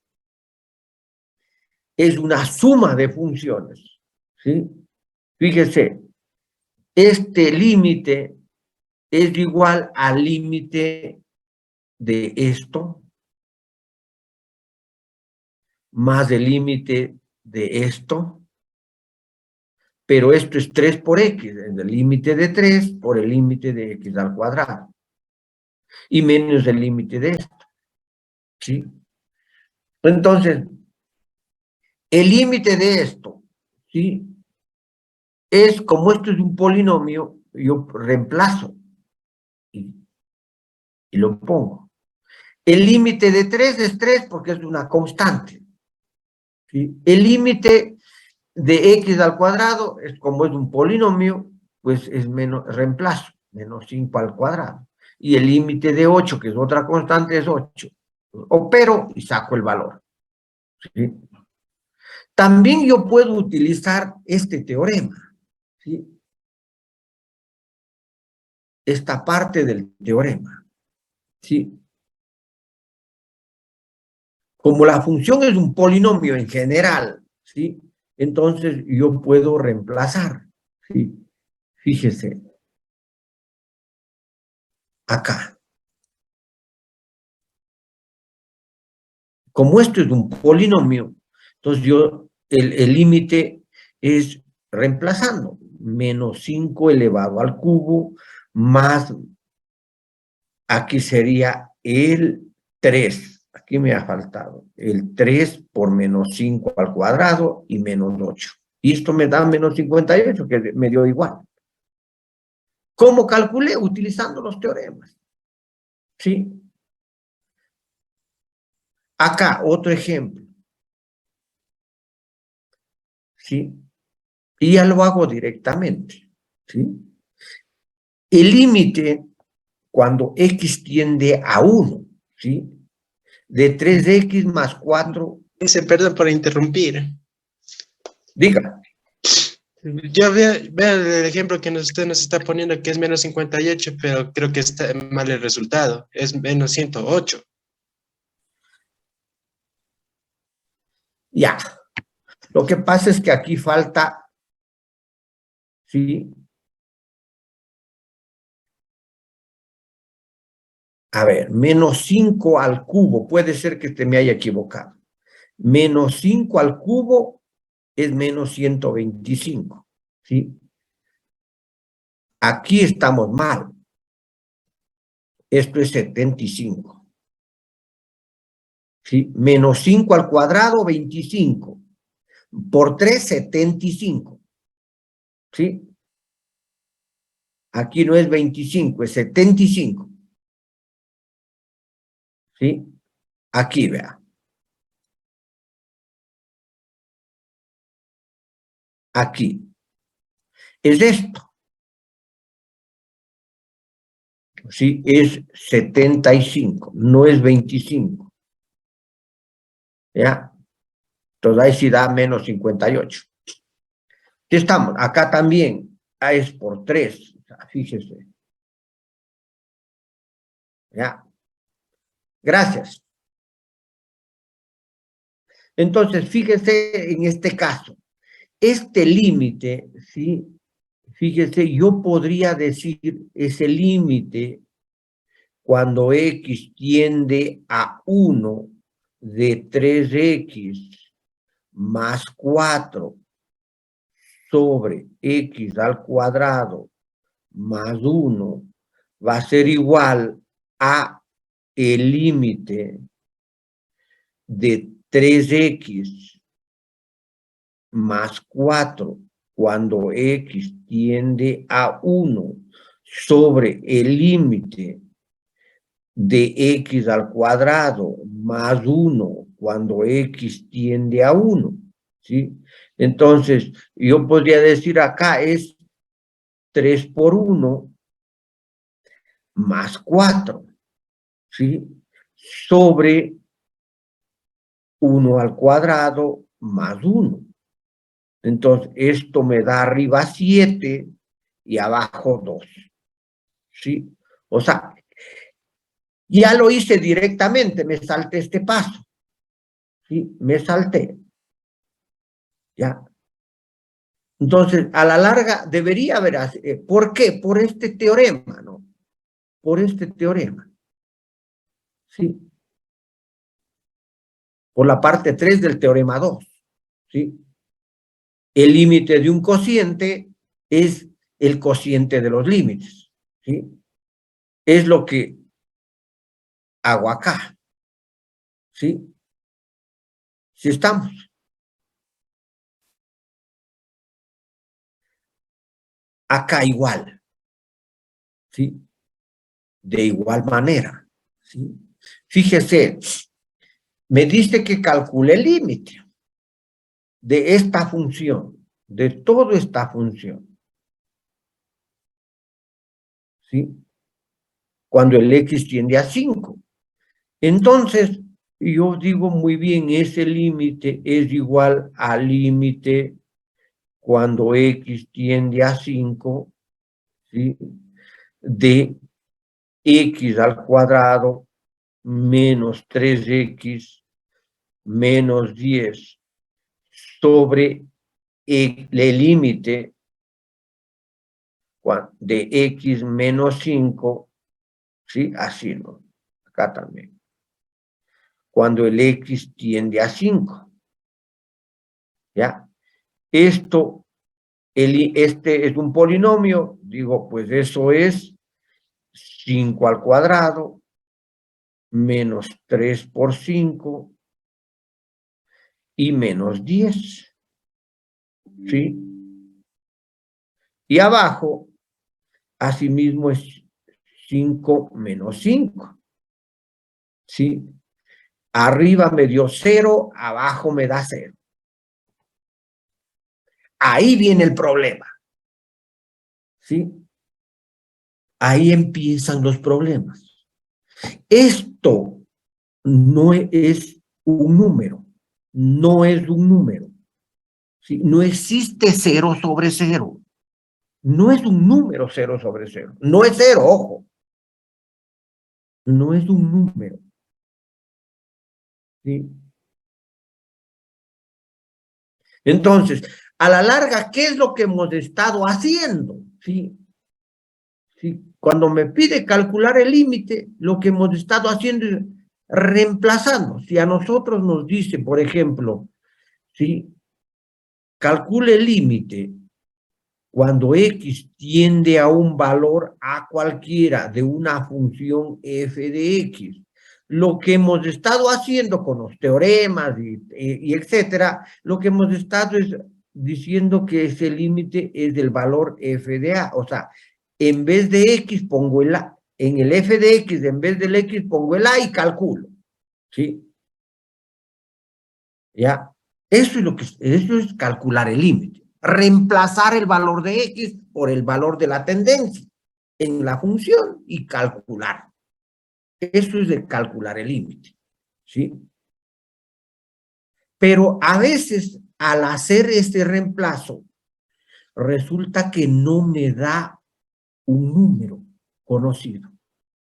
es una suma de funciones, ¿sí? Fíjese, este límite es igual al límite de esto más el límite de esto, pero esto es 3 por x, el límite de 3 por el límite de x al cuadrado, y menos el límite de esto, ¿sí? Entonces, el límite de esto, ¿sí? Es, como esto es un polinomio, yo reemplazo y lo pongo. El límite de 3 es 3 porque es una constante, ¿sí? El límite de x al cuadrado, es como es un polinomio, pues es menos, reemplazo, menos 5 al cuadrado. Y el límite de 8, que es otra constante, es 8. Opero y saco el valor, ¿sí? También yo puedo utilizar este teorema, ¿sí? Esta parte del teorema, ¿sí? Como la función es un polinomio en general, ¿sí? Entonces yo puedo reemplazar, ¿sí? Fíjese, acá. Como esto es un polinomio, entonces yo, el límite es reemplazando, menos 5 elevado al cubo, más, aquí sería el 3, aquí me ha faltado, el 3 por menos 5 al cuadrado y menos 8. Y esto me da menos 58, que me dio igual. ¿Cómo calculé? Utilizando los teoremas, ¿sí? Acá, otro ejemplo, ¿sí? Y ya lo hago directamente, ¿sí? El límite, cuando x tiende a 1, ¿sí? De 3x más 4, Perdón por interrumpir. diga. Yo veo el ejemplo que usted nos está poniendo que es menos 58, pero creo que está mal el resultado. Es menos 108. Ya. Lo que pasa es que aquí falta, ¿sí? A ver, menos 5 al cubo, puede ser que te me haya equivocado. Menos 5 al cubo es menos 125, ¿sí? Aquí estamos mal. Esto es 75. ¿Sí? Menos 5 al cuadrado, 25. Por 3, 75. ¿Sí? Aquí no es 25, es 75. ¿Sí? Aquí, vea. Aquí. Es esto. Sí, es 75, no es 25. ¿Ya? Entonces ahí sí da menos 58. ¿Qué estamos? Acá también es por 3. O sea, fíjese. ¿Ya? Gracias. Entonces, fíjese en este caso. Este límite, ¿sí? Fíjese, yo podría decir ese límite cuando x tiende a 1 de 3x más 4 sobre x al cuadrado más 1 va a ser igual a el límite de 3x más 4 cuando x tiende a 1 sobre el límite de x al cuadrado más 1 cuando x tiende a 1, ¿sí? Entonces, yo podría decir acá es 3 por 1 más 4, ¿sí? Sobre 1 al cuadrado más 1. Entonces, esto me da arriba 7 y abajo 2, ¿sí? O sea, ya lo hice directamente, me salté este paso, ¿sí? Me salté, ¿ya? Entonces, a la larga debería haber, ¿por qué? Por este teorema, ¿no? Por este teorema, ¿sí? Por la parte 3 del teorema 2, ¿sí? El límite de un cociente es el cociente de los límites, ¿sí? Es lo que hago acá, ¿sí? Si estamos. Acá igual, ¿sí? De igual manera, ¿sí? Fíjese, me dice que calcule el límite de esta función, de toda esta función, ¿sí? Cuando el x tiende a 5. Entonces, yo digo muy bien, ese límite es igual al límite cuando x tiende a 5, ¿sí? De x al cuadrado menos 3x menos 10 sobre el límite de x menos 5, ¿sí? Así, ¿no? Acá también. Cuando el x tiende a 5, ¿ya? Esto, este es un polinomio, digo, pues eso es 5 al cuadrado menos 3 por 5 y menos 10, ¿sí? Y abajo, asimismo, es 5 menos 5, ¿sí? Arriba me dio 0, abajo me da 0. Ahí viene el problema, ¿sí? Ahí empiezan los problemas. Esto no es un número, no es un número, ¿sí? No existe 0 sobre 0. No es un número 0 sobre 0. No es 0, ojo. No es un número, ¿sí? Entonces, a la larga, ¿qué es lo que hemos estado haciendo? ¿Sí? ¿Sí? Cuando me pide calcular el límite, lo que hemos estado haciendo es reemplazando. Si a nosotros nos dice, por ejemplo, ¿sí? Calcule el límite cuando x tiende a un valor a cualquiera de una función f de x. Lo que hemos estado haciendo con los teoremas y etcétera, lo que hemos estado es diciendo que ese límite es del valor f de a. O sea, en vez de X pongo el A. En el f de X, en vez del X, pongo el A y calculo. ¿Sí? ¿Ya? Eso es calcular el límite. Reemplazar el valor de X por el valor de la tendencia en la función y calcular. Eso es de calcular el límite. ¿Sí? Pero a veces, al hacer este reemplazo, resulta que no me da un número conocido.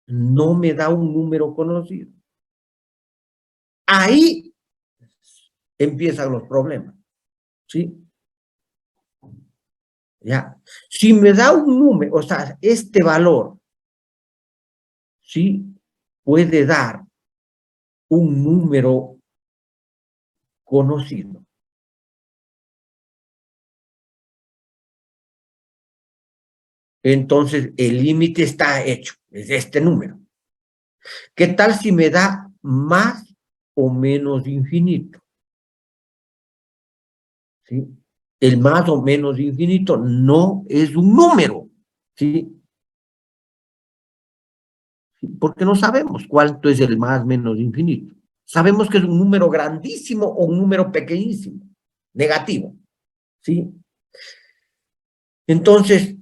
No me da un número conocido. Ahí empiezan los problemas. ¿Sí? Ya. Si me da un número, o sea, este valor, ¿sí? Puede dar un número conocido. Entonces, el límite está hecho, es este número. ¿Qué tal si me da más o menos infinito? ¿Sí? El más o menos infinito no es un número, ¿sí? Porque no sabemos cuánto es el más menos infinito. Sabemos que es un número grandísimo o un número pequeñísimo, negativo, ¿sí? Entonces,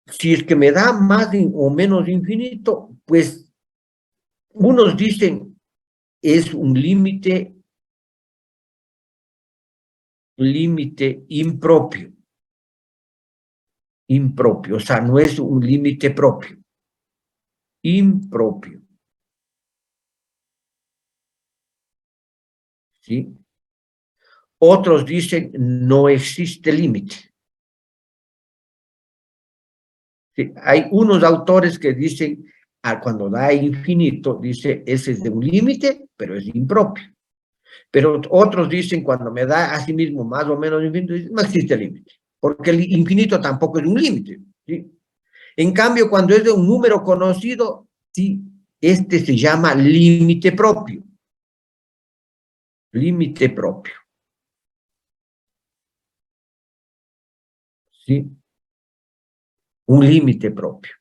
si es que me da más o menos infinito, pues unos dicen es un límite impropio, o sea, no es un límite propio, impropio, ¿sí? Otros dicen no existe límite. ¿Sí? Hay unos autores que dicen, cuando da infinito, dice, ese es de un límite, pero es impropio. Pero otros dicen, cuando me da a sí mismo más o menos infinito, no existe límite, porque el infinito tampoco es un límite, ¿sí? En cambio, cuando es de un número conocido, sí, este se llama límite propio. Límite propio. ¿Sí? Un límite propio.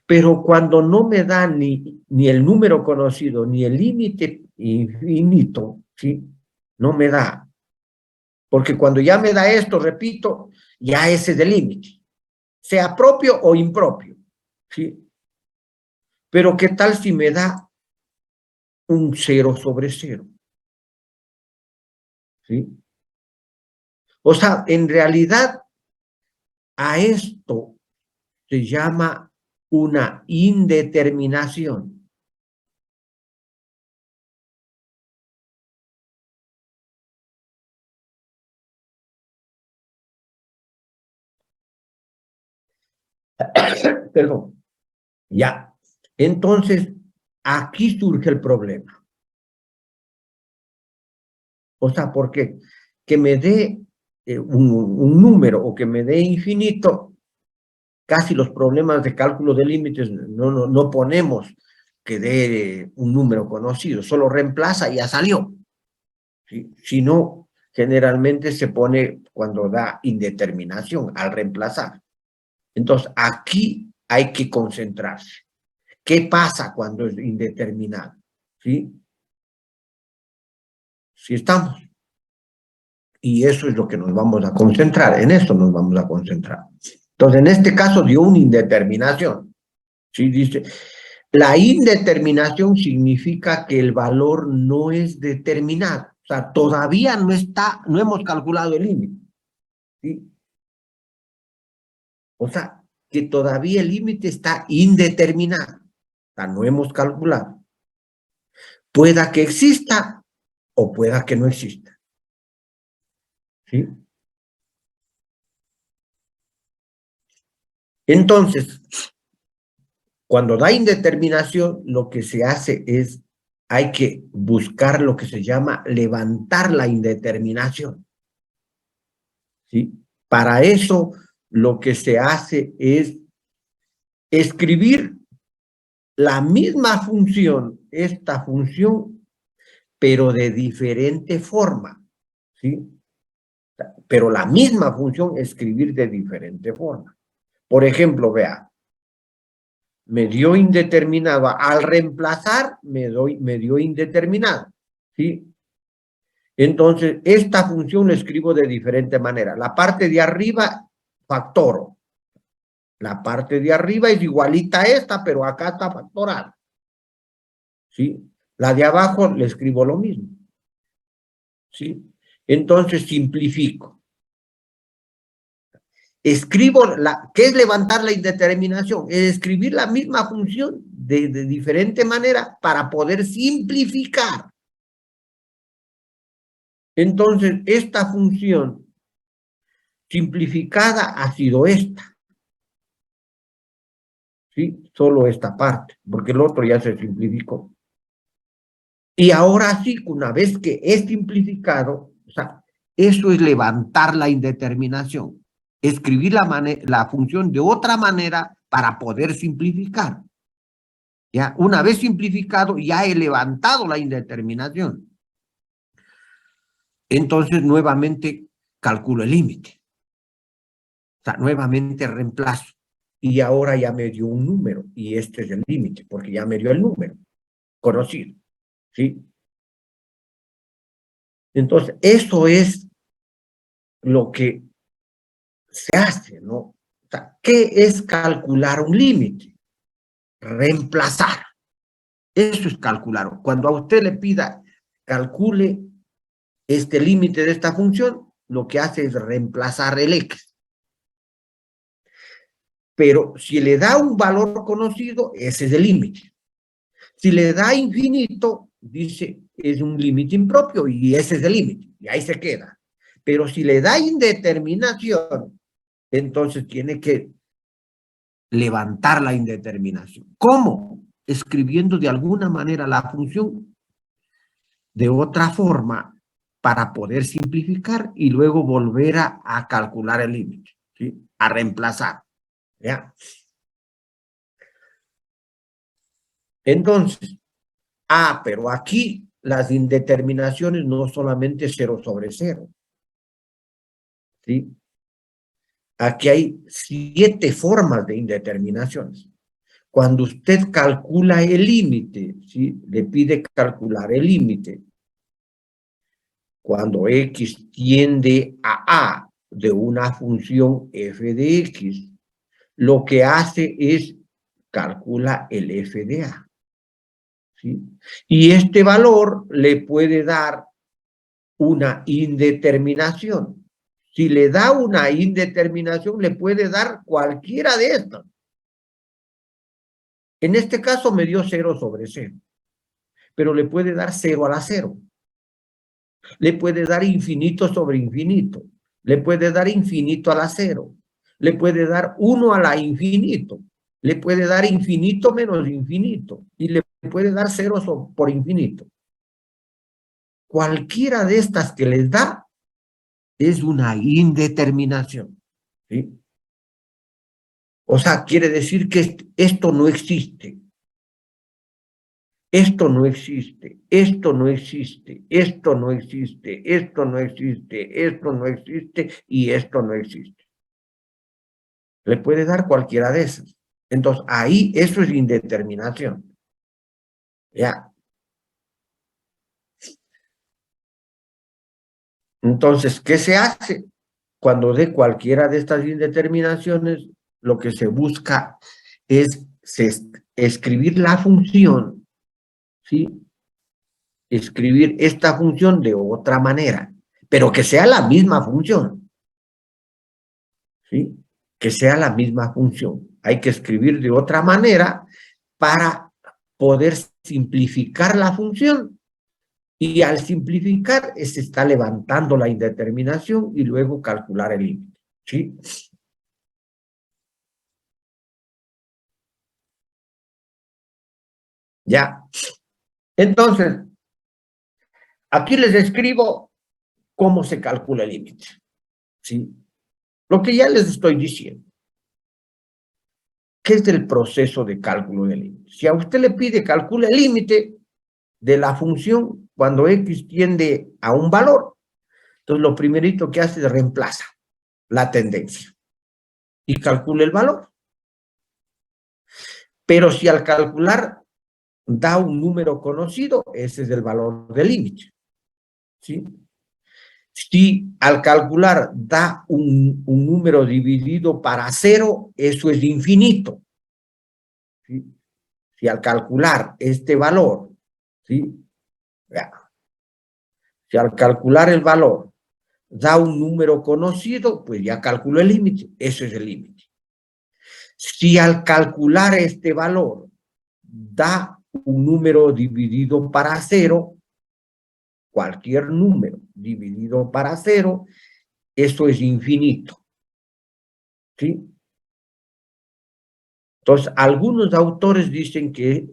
Pero cuando no me da ni el número conocido, ni el límite infinito, ¿sí? No me da. Porque cuando ya me da esto, repito, ya ese es el límite. Sea propio o impropio, ¿sí? Pero ¿qué tal si me da un 0/0? ¿Sí? O sea, en realidad, a esto se llama una indeterminación. Perdón. Ya. Entonces, aquí surge el problema. O sea, porque que me dé un número o que me dé infinito, casi los problemas de cálculo de límites no ponemos que dé un número conocido, solo reemplaza y ya salió. ¿Sí? Si no, generalmente se pone cuando da indeterminación al reemplazar. Entonces, aquí hay que concentrarse. ¿Qué pasa cuando es indeterminado? ¿Sí? Si estamos. Y eso es lo que nos vamos a concentrar, en eso nos vamos a concentrar. Entonces, en este caso dio una indeterminación. ¿Sí? Dice, la indeterminación significa que el valor no es determinado. O sea, todavía no hemos calculado el límite. ¿Sí? O sea, que todavía el límite está indeterminado. O sea, no hemos calculado. Pueda que exista o pueda que no exista. ¿Sí? Entonces, cuando da indeterminación, lo que se hace es, hay que buscar lo que se llama levantar la indeterminación. ¿Sí? Para eso, lo que se hace es escribir la misma función, esta función, pero de diferente forma. ¿Sí? Pero la misma función, escribir de diferente forma. Por ejemplo, vea, me dio indeterminado. Al reemplazar, me dio indeterminado, ¿sí? Entonces, esta función la escribo de diferente manera. La parte de arriba, factoro. La parte de arriba es igualita a esta, pero acá está factorada, ¿sí? La de abajo le escribo lo mismo, ¿sí? Entonces, simplifico. Escribo, ¿qué es levantar la indeterminación? Es escribir la misma función de diferente manera para poder simplificar. Entonces, esta función simplificada ha sido esta, ¿sí? Solo esta parte, porque el otro ya se simplificó. Y ahora sí, una vez que es simplificado, o sea, eso es levantar la indeterminación. Escribir la función de otra manera para poder simplificar. ¿Ya? Una vez simplificado, ya he levantado la indeterminación. Entonces, nuevamente calculo el límite. O sea, nuevamente reemplazo. Y ahora ya me dio un número. Y este es el límite, porque ya me dio el número conocido. ¿Sí? Entonces, eso es lo que se hace, ¿no? O sea, ¿qué es calcular un límite? Reemplazar. Eso es calcular. Cuando a usted le pida, calcule este límite de esta función, lo que hace es reemplazar el x. Pero si le da un valor conocido, ese es el límite. Si le da infinito, dice, es un límite impropio y ese es el límite. Y ahí se queda. Pero si le da indeterminación, entonces tiene que levantar la indeterminación. ¿Cómo? Escribiendo de alguna manera la función de otra forma para poder simplificar y luego volver a calcular el límite, ¿sí? A reemplazar, ¿ya? Entonces, pero aquí las indeterminaciones no solamente 0 sobre 0, ¿sí? Aquí hay 7 formas de indeterminaciones. Cuando usted calcula el límite, ¿sí? Le pide calcular el límite. Cuando x tiende a de una función f de x, lo que hace es calcula el f de a. ¿Sí? Y este valor le puede dar una indeterminación. Si le da una indeterminación, le puede dar cualquiera de estas. En este caso me dio 0 sobre 0, pero le puede dar 0 a la 0. Le puede dar infinito sobre infinito. Le puede dar infinito a la 0. Le puede dar 1 a la infinito. Le puede dar infinito menos infinito. Y le puede dar 0 por infinito. Cualquiera de estas que les da es una indeterminación, ¿sí? O sea, quiere decir que esto no existe. Esto no existe, esto no existe, esto no existe, esto no existe, esto no existe y esto no existe. Le puede dar cualquiera de esas. Entonces, ahí eso es indeterminación. ¿Ya? Entonces, ¿qué se hace? Cuando dé cualquiera de estas indeterminaciones, lo que se busca es escribir la función, ¿sí? Escribir esta función de otra manera, pero que sea la misma función, ¿sí? Que sea la misma función. Hay que escribir de otra manera para poder simplificar la función. Y al simplificar, se está levantando la indeterminación y luego calcular el límite, ¿sí? Ya. Entonces, aquí les escribo cómo se calcula el límite, ¿sí? Lo que ya les estoy diciendo. ¿Qué es el proceso de cálculo del límite? Si a usted le pide calcule el límite de la función cuando x tiende a un valor, entonces lo primerito que hace es reemplaza la tendencia. y calcule el valor. Pero si al calcular da un número conocido, ese es el valor del límite. ¿Sí? Si al calcular da un número dividido para cero, eso es infinito. ¿Sí? Si al calcular este valor, ¿sí? Si al calcular el valor da un número conocido, pues ya calculo el límite, eso es el límite. Si al calcular este valor da un número dividido para cero, cualquier número dividido para cero, eso es infinito. ¿Sí? Entonces, algunos autores dicen que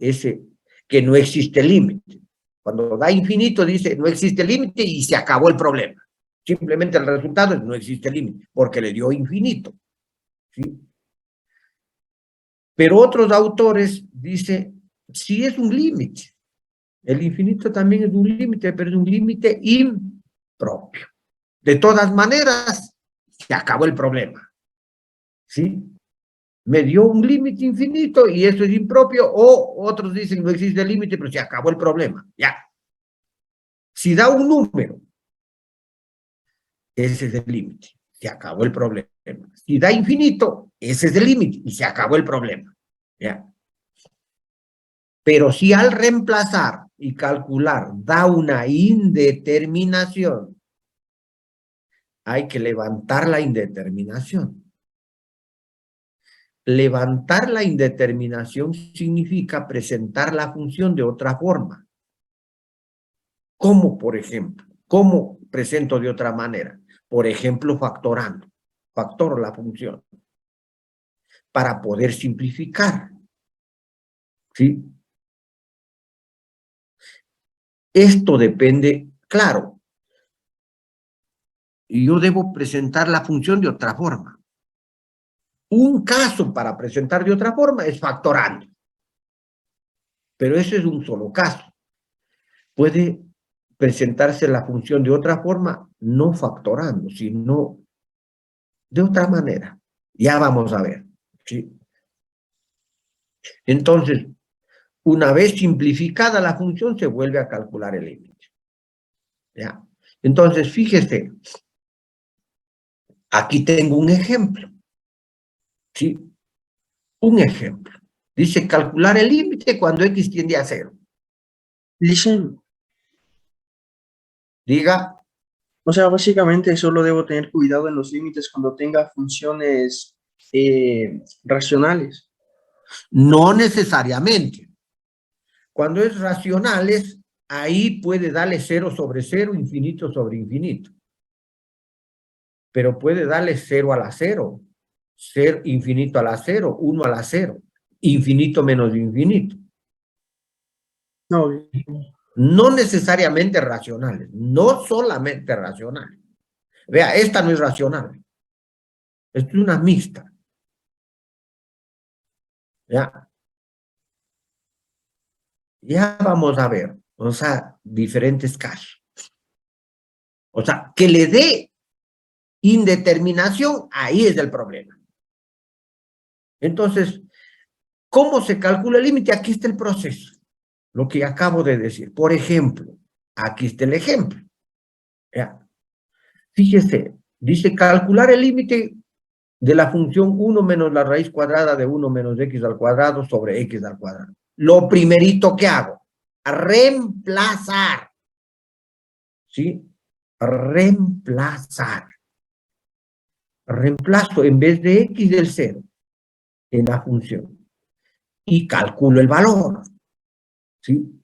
no existe límite. Cuando da infinito dice no existe límite y se acabó el problema. Simplemente el resultado es no existe límite, porque le dio infinito. ¿Sí? Pero otros autores dicen, sí es un límite. El infinito también es un límite, pero es un límite impropio. De todas maneras, se acabó el problema. ¿Sí? Me dio un límite infinito y eso es impropio, o otros dicen no existe límite, pero se acabó el problema. Ya. Si da un número, ese es el límite. Se acabó el problema. Si da infinito, ese es el límite y se acabó el problema. ¿Ya? Pero si al reemplazar y calcular da una indeterminación, hay que levantar la indeterminación. Levantar la indeterminación significa presentar la función de otra forma. ¿Cómo, por ejemplo? ¿Cómo presento de otra manera? Por ejemplo, factorando. Factoro la función para poder simplificar. ¿Sí? Esto depende, claro, y yo debo presentar la función de otra forma. Un caso para presentar de otra forma es factorando. Pero ese es un solo caso. Puede presentarse la función de otra forma, no factorando, sino de otra manera. Ya vamos a ver. ¿Sí? Entonces, una vez simplificada la función, se vuelve a calcular el límite. ¿Ya? Entonces, fíjese, aquí tengo un ejemplo. ¿Sí? Un ejemplo. Dice calcular el límite cuando x tiende a 0. Dicen, Diga, o sea, básicamente solo debo tener cuidado en los límites cuando tenga funciones racionales. no necesariamente. Cuando es racionales, ahí puede darle 0 sobre 0, infinito sobre infinito. Pero puede darle 0 a la 0, ser infinito a la 0, 1 a la 0, infinito menos infinito. No, No necesariamente racionales, no solamente racionales. Vea, esta no es racional. Esto es una mixta. ¿Ya? Ya vamos a ver, o sea, diferentes casos. O sea, que le dé indeterminación, ahí es el problema. Entonces, ¿cómo se calcula el límite? Aquí está el proceso, lo que acabo de decir. Por ejemplo, aquí está el ejemplo. ¿Ya? Fíjese, dice calcular el límite de la función 1 menos la raíz cuadrada de 1 menos x al cuadrado sobre x al cuadrado. Lo primerito que hago, reemplazar. ¿Sí? Reemplazar. Reemplazo en vez de x del 0 en la función y calculo el valor. ¿Sí?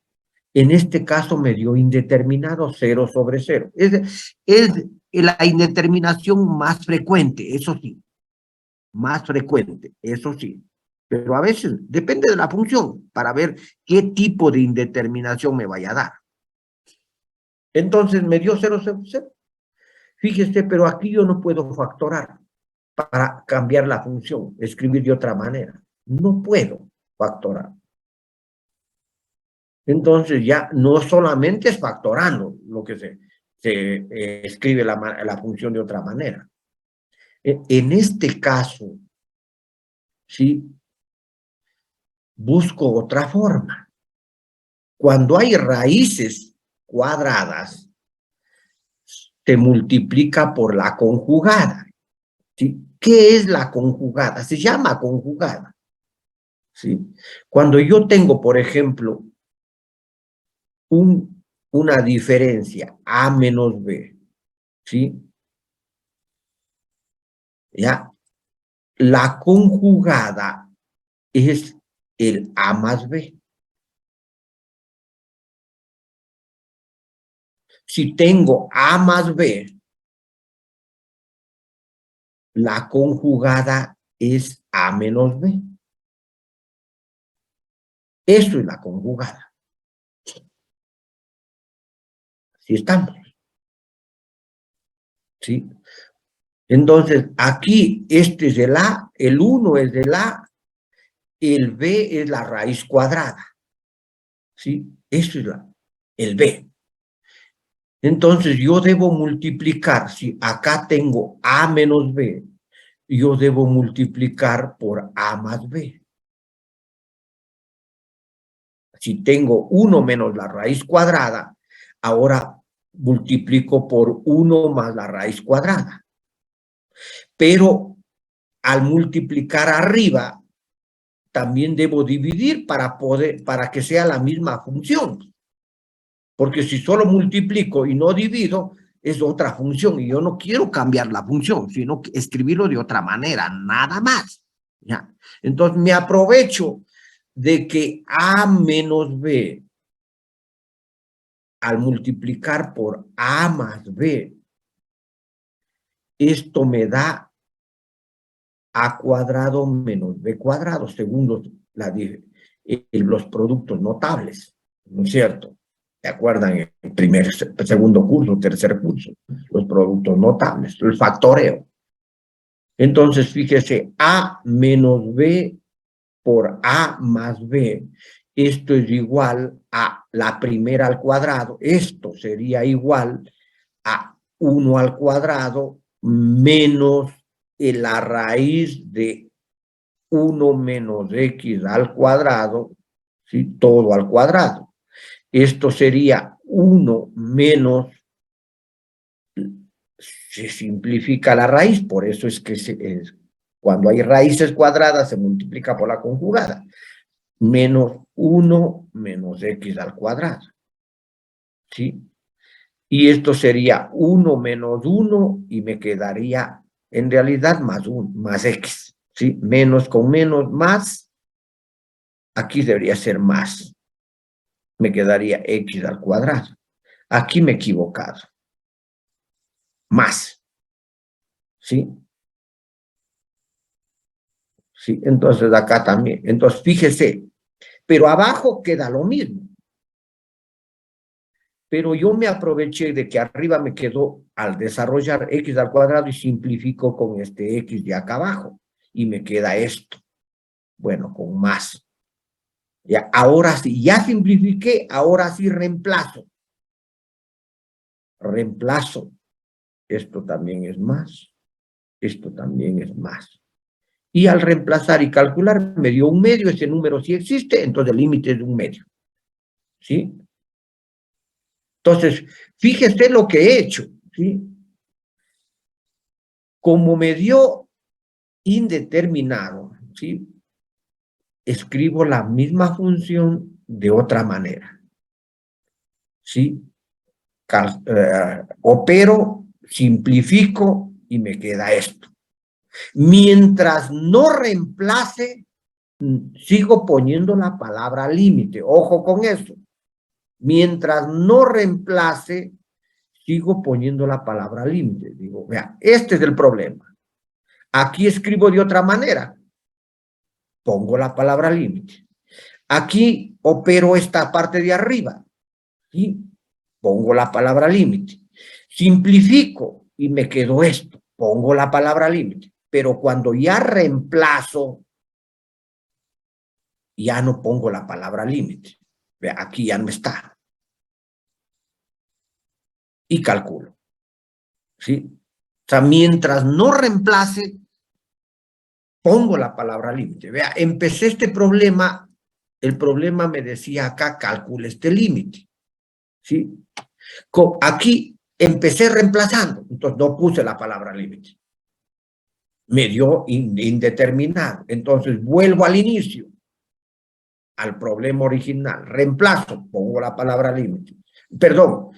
En este caso me dio indeterminado 0 sobre 0. Es la indeterminación más frecuente, eso sí. Más frecuente, eso sí. Pero a veces depende de la función para ver qué tipo de indeterminación me vaya a dar. Entonces me dio 0 sobre 0. Fíjese, pero aquí yo no puedo factorar para cambiar la función, escribir de otra manera. No puedo factorar. Entonces ya no solamente es factorando lo que se escribe la función de otra manera. En este caso, ¿sí? Busco otra forma. Cuando hay raíces cuadradas, te multiplica por la conjugada, ¿sí? ¿Qué es la conjugada? Se llama conjugada, ¿sí? Cuando yo tengo, por ejemplo, una diferencia A menos B, ¿sí? ¿Ya? La conjugada es el A más B. Si tengo A más B, la conjugada es A menos B. Eso es la conjugada. Así estamos, ¿sí? Entonces, aquí este es el A, el 1 es del A, el B es la raíz cuadrada, ¿sí? Eso es el B. Entonces, yo debo multiplicar, si acá tengo A menos B, yo debo multiplicar por A más B. Si tengo 1 menos la raíz cuadrada, ahora multiplico por 1 más la raíz cuadrada. Pero al multiplicar arriba, también debo dividir para que sea la misma función. Porque si solo multiplico y no divido, es otra función. Y yo no quiero cambiar la función, sino escribirlo de otra manera, nada más. ¿Ya? Entonces me aprovecho de que A menos B, al multiplicar por A más B, esto me da A cuadrado menos B cuadrado, según los productos notables, ¿no es cierto? ¿Se acuerdan? En segundo curso, tercer curso, los productos notables, el factoreo. Entonces, fíjese, A menos B por A más B, esto es igual a la primera al cuadrado, esto sería igual a 1 al cuadrado menos la raíz de 1 menos x al cuadrado, ¿sí? Todo al cuadrado. Esto sería 1 menos, se simplifica la raíz, por eso es que cuando hay raíces cuadradas se multiplica por la conjugada. Menos 1 menos x al cuadrado, ¿sí? Y esto sería 1 menos 1 y me quedaría en realidad más 1, más x, ¿sí? Menos con menos, más. Aquí debería ser más. Me quedaría x al cuadrado. Aquí me he equivocado. Más. ¿Sí? ¿Sí? Entonces acá también. Entonces fíjese, pero abajo queda lo mismo. Pero yo me aproveché de que arriba me quedó al desarrollar x al cuadrado y simplifico con este x de acá abajo. Y me queda esto. Bueno, con más. Ya, ahora sí, ya simplifiqué, ahora sí reemplazo. Reemplazo. Esto también es más. Esto también es más. Y al reemplazar y calcular, me dio 1/2, ese número sí existe, entonces el límite es de 1/2. ¿Sí? Entonces, fíjese lo que he hecho, ¿sí? Como me dio indeterminado, ¿sí? Escribo la misma función de otra manera, ¿sí? Opero, simplifico y me queda esto. Mientras no reemplace, sigo poniendo la palabra límite. Ojo con eso. Mientras no reemplace, sigo poniendo la palabra límite. Digo, vea, este es el problema. Aquí escribo de otra manera. Pongo la palabra límite. Aquí opero esta parte de arriba. ¿Sí? Pongo la palabra límite. Simplifico y me quedo esto. Pongo la palabra límite. Pero cuando ya reemplazo, ya no pongo la palabra límite. Vea, aquí ya no está. Y calculo. ¿Sí? O sea, mientras no reemplace, pongo la palabra límite. Vea, empecé este problema, el problema me decía acá, calcule este límite. ¿Sí? Aquí empecé reemplazando, entonces no puse la palabra límite. Me dio indeterminado. Entonces vuelvo al inicio, al problema original. Reemplazo, pongo la palabra límite. Perdón,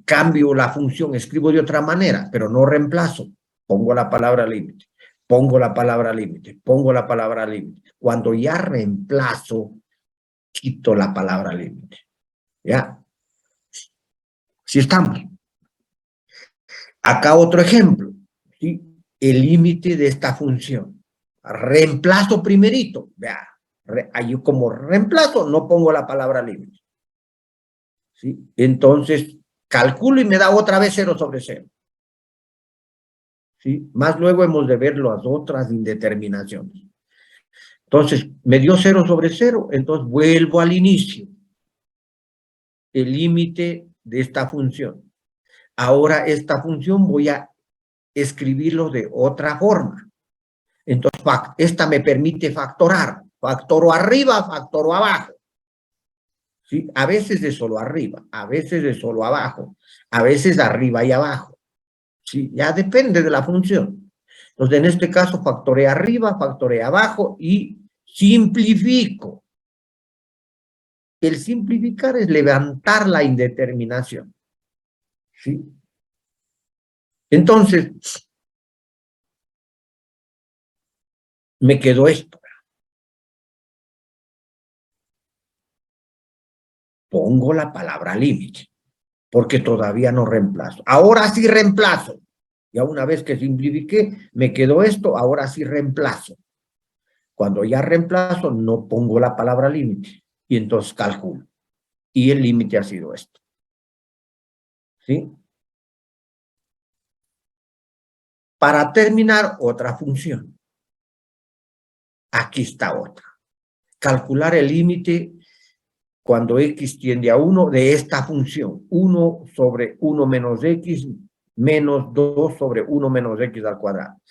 cambio la función, escribo de otra manera, pero no reemplazo. Pongo la palabra límite. Pongo la palabra límite. Pongo la palabra límite. Cuando ya reemplazo, quito la palabra límite. ¿Ya? Si estamos. Acá otro ejemplo. ¿Sí? El límite de esta función. Reemplazo primerito. Vea, yo como reemplazo no pongo la palabra límite. ¿Sí? Entonces, calculo y me da otra vez 0 sobre 0. ¿Sí? Más luego hemos de ver las otras indeterminaciones. Entonces, me dio 0 sobre 0, entonces vuelvo al inicio. El límite de esta función. Ahora esta función voy a escribirlo de otra forma. Entonces, esta me permite factorar. Factoro arriba, factoro abajo. ¿Sí? A veces de solo arriba, a veces de solo abajo, a veces arriba y abajo. ¿Sí? Ya depende de la función. Entonces, en este caso, factoré arriba, factoré abajo y simplifico. El simplificar es levantar la indeterminación. ¿Sí? Entonces, me quedó esto. Pongo la palabra límite, porque todavía no reemplazo. Ahora sí reemplazo. Ya una vez que simplifiqué, me quedó esto, ahora sí reemplazo. Cuando ya reemplazo, no pongo la palabra límite. Y entonces calculo. Y el límite ha sido esto. ¿Sí? Para terminar, otra función. Aquí está otra. Calcular el límite cuando x tiende a 1 de esta función. 1 sobre 1 menos x menos 2 sobre 1 menos x al cuadrado.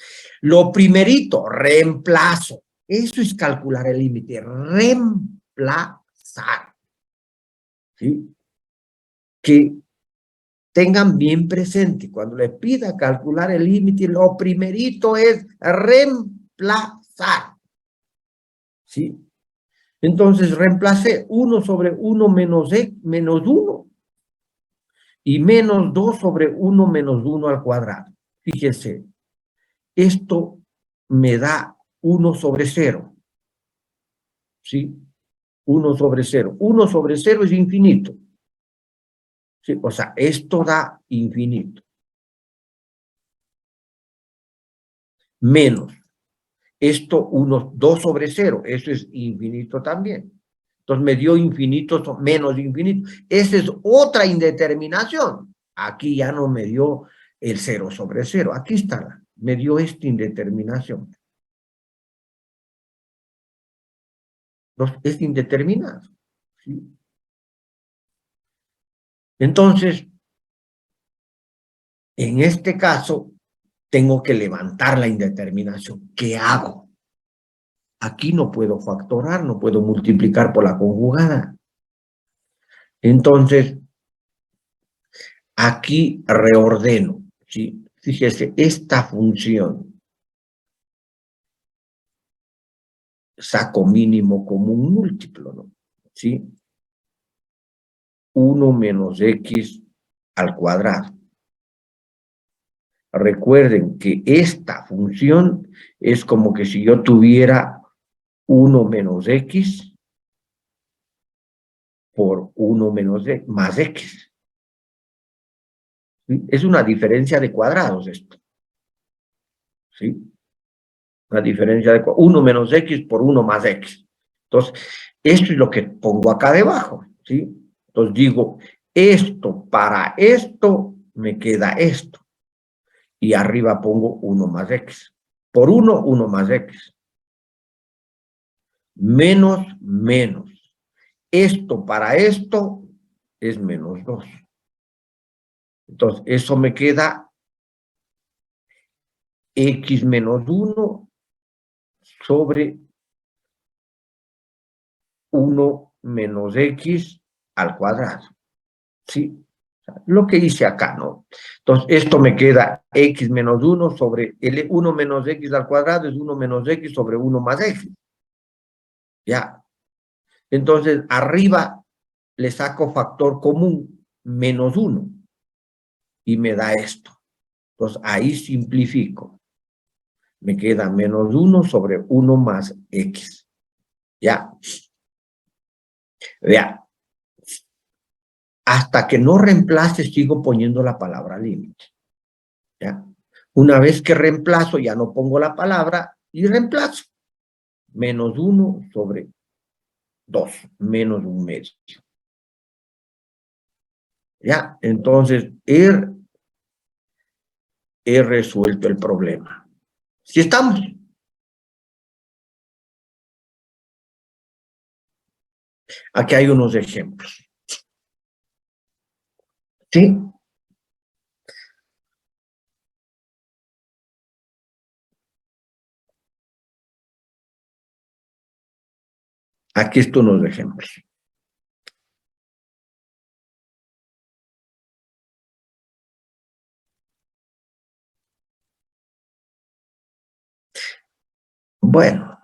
Lo primerito, reemplazo. Eso es calcular el límite. Reemplazar. ¿Sí? Que tengan bien presente, cuando les pida calcular el límite, lo primerito es reemplazar. ¿Sí? Entonces reemplacé 1 sobre 1 menos 1 y menos 2 sobre 1 menos 1 al cuadrado. Fíjese, esto me da 1 sobre 0. ¿Sí? 1 sobre 0. 1 sobre 0 es infinito. ¿Sí? O sea, esto da infinito. Menos. Esto 2 sobre 0, eso es infinito también. Entonces me dio infinito menos infinito. Esa es otra indeterminación. Aquí ya no me dio el 0 sobre 0. Aquí está, me dio esta indeterminación. Es indeterminado. ¿Sí? Entonces, en este caso, tengo que levantar la indeterminación. ¿Qué hago? Aquí no puedo factorar, no puedo multiplicar por la conjugada. Entonces, aquí reordeno, ¿sí? Fíjese, esta función, saco mínimo común múltiplo, ¿no? ¿Sí? 1 menos x al cuadrado. Recuerden que esta función es como que si yo tuviera 1 menos x por 1 menos más x. ¿Sí? Es una diferencia de cuadrados esto. ¿Sí? Una diferencia de 1 menos x por 1 más x. Entonces, esto es lo que pongo acá debajo, ¿sí? Entonces digo, esto para esto me queda esto. Y arriba pongo 1 más x. Por 1, 1 más x. Menos, menos. Esto para esto es menos 2. Entonces, eso me queda x menos 1 sobre 1 menos x al cuadrado. ¿Sí? Lo que hice acá, ¿no? Entonces, esto me queda x menos 1 sobre el 1 menos x al cuadrado es 1 menos x sobre 1 más x. ¿Ya? Entonces, arriba le saco factor común, menos 1, y me da esto. Entonces, ahí simplifico. Me queda menos 1 sobre 1 más x. ¿Ya? Vea. Hasta que no reemplace, sigo poniendo la palabra límite. ¿Ya? Una vez que reemplazo, ya no pongo la palabra y reemplazo. Menos 1 sobre 2, menos 1 medio. ¿Ya? Entonces, he resuelto el problema. ¿Sí estamos? Aquí hay unos ejemplos. ¿Sí? Aquí están unos ejemplos. Bueno,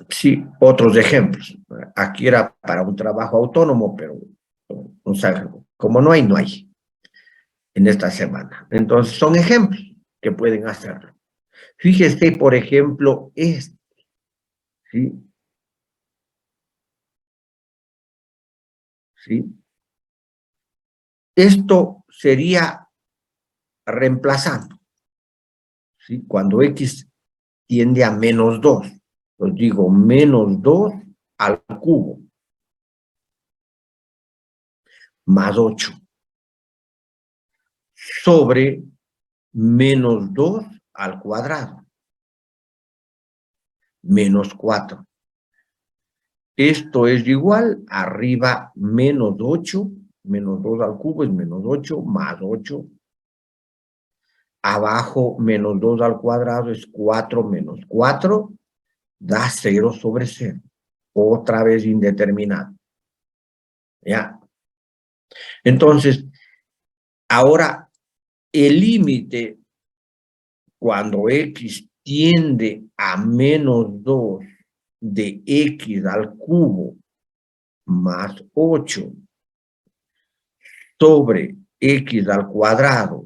sí, otros ejemplos. Aquí era para un trabajo autónomo, pero, o sea, como no hay, no hay en esta semana. Entonces, son ejemplos que pueden hacerlo. Fíjese, por ejemplo, este, ¿sí? ¿Sí? Esto sería reemplazando, ¿sí? Cuando x tiende a menos 2, os digo menos 2 al cubo, más 8, sobre menos 2 al cuadrado, menos 4. Esto es igual, arriba menos 8, menos 2 al cubo es menos 8, más 8. Abajo menos 2 al cuadrado es 4 menos 4, da 0 sobre 0. Otra vez indeterminado. ¿Ya? Entonces, ahora el límite cuando x tiende a menos 2 de x al cubo más 8 sobre x al cuadrado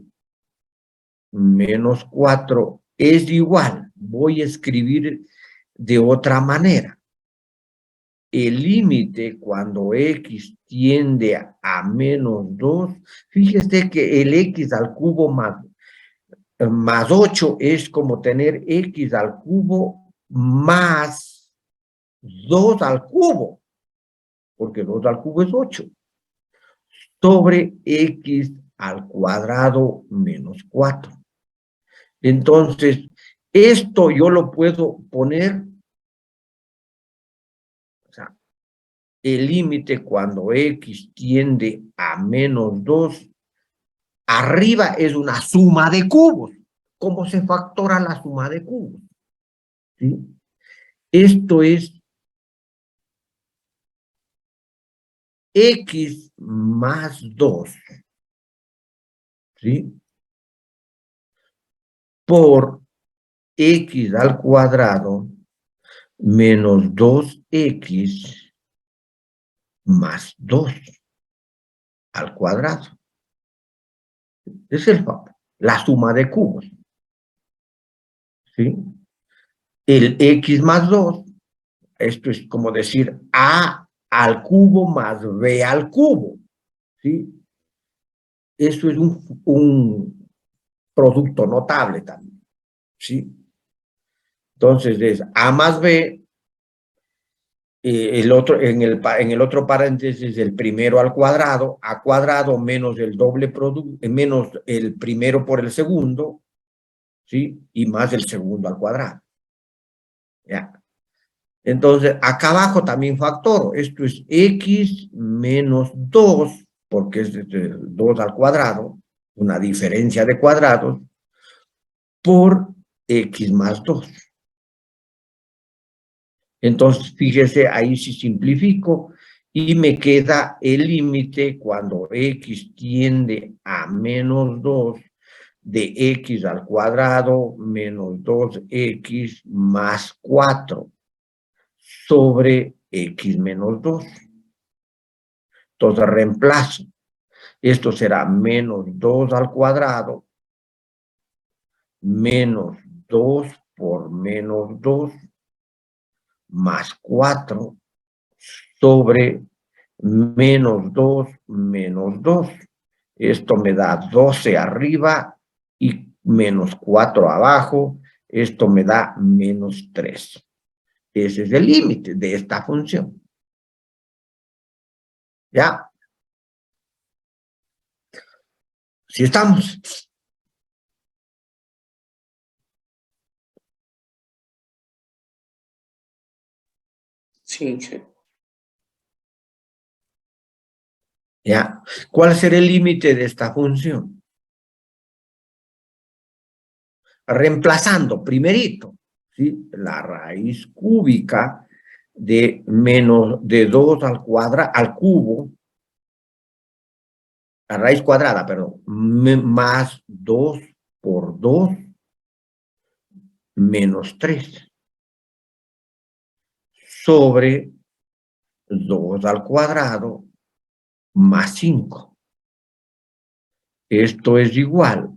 menos 4 es igual. Voy a escribir de otra manera. El límite cuando x tiende a menos 2, fíjese que el x al cubo más 8 es como tener x al cubo más 2 al cubo, porque 2 al cubo es 8, sobre x al cuadrado menos 4. Entonces, esto yo lo puedo poner, o sea, el límite cuando x tiende a menos 2, arriba es una suma de cubos. ¿Cómo se factora la suma de cubos? ¿Sí? Esto es x más 2, ¿sí? Por x al cuadrado menos 2x más 2 al cuadrado. Es la suma de cubos, ¿sí? El x más 2, esto es como decir a al cubo más b al cubo, ¿sí? Eso es un producto notable también, ¿sí? Entonces es a más b, el otro, en el otro paréntesis, el primero al cuadrado, a cuadrado menos el doble producto, menos el primero por el segundo, ¿sí? Y más el segundo al cuadrado. ¿Ya? Entonces, acá abajo también factoro. Esto es x menos 2, porque es 2 al cuadrado, una diferencia de cuadrados, por x más 2. Entonces, fíjese, ahí sí simplifico y me queda el límite cuando x tiende a menos 2 de x al cuadrado menos 2x más 4 sobre x menos 2. Entonces reemplazo. Esto será menos 2 al cuadrado menos 2 por menos 2 más 4 sobre menos 2 menos 2. Esto me da 12 arriba y menos 4 abajo. Esto me da menos 3. Ese es el límite de esta función. ¿Ya? ¿Sí estamos? Sí, sí. ¿Ya? ¿Cuál será el límite de esta función? Reemplazando primerito, ¿sí? La raíz cúbica de menos de 2 al cubo, la raíz cuadrada, perdón, más 2 por 2 menos 3 sobre 2 al cuadrado más 5. Esto es igual.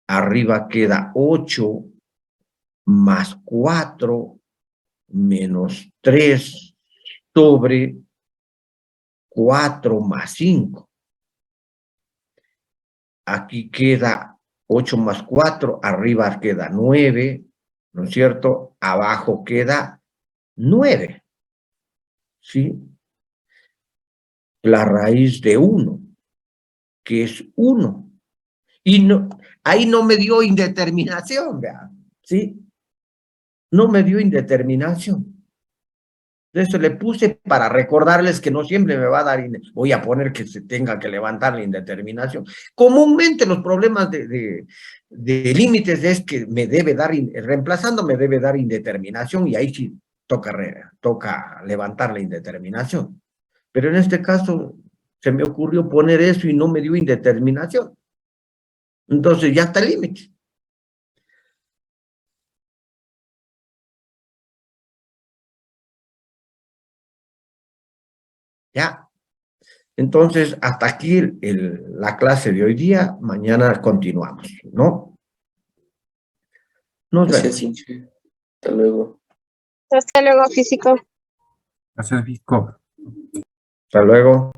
Arriba queda 8 más 4 menos 3 sobre 4 más 5. Aquí queda 8 más 4, arriba queda 9, ¿no es cierto? Abajo queda 9, ¿sí? La raíz de 1, que es 1. Y no, ahí no me dio indeterminación, vean, ¿sí? No me dio indeterminación. Eso le puse para recordarles que no siempre me va a dar, voy a poner que se tenga que levantar la indeterminación. Comúnmente los problemas de límites es que me debe dar, reemplazando me debe dar indeterminación y ahí sí toca levantar la indeterminación. Pero en este caso se me ocurrió poner eso y no me dio indeterminación. Entonces ya está el límite. Ya. Entonces, hasta aquí la clase de hoy día. Mañana continuamos, ¿no? Nos Gracias, vemos. sí. Hasta luego. Hasta luego, físico. Gracias, Visco. Hasta luego.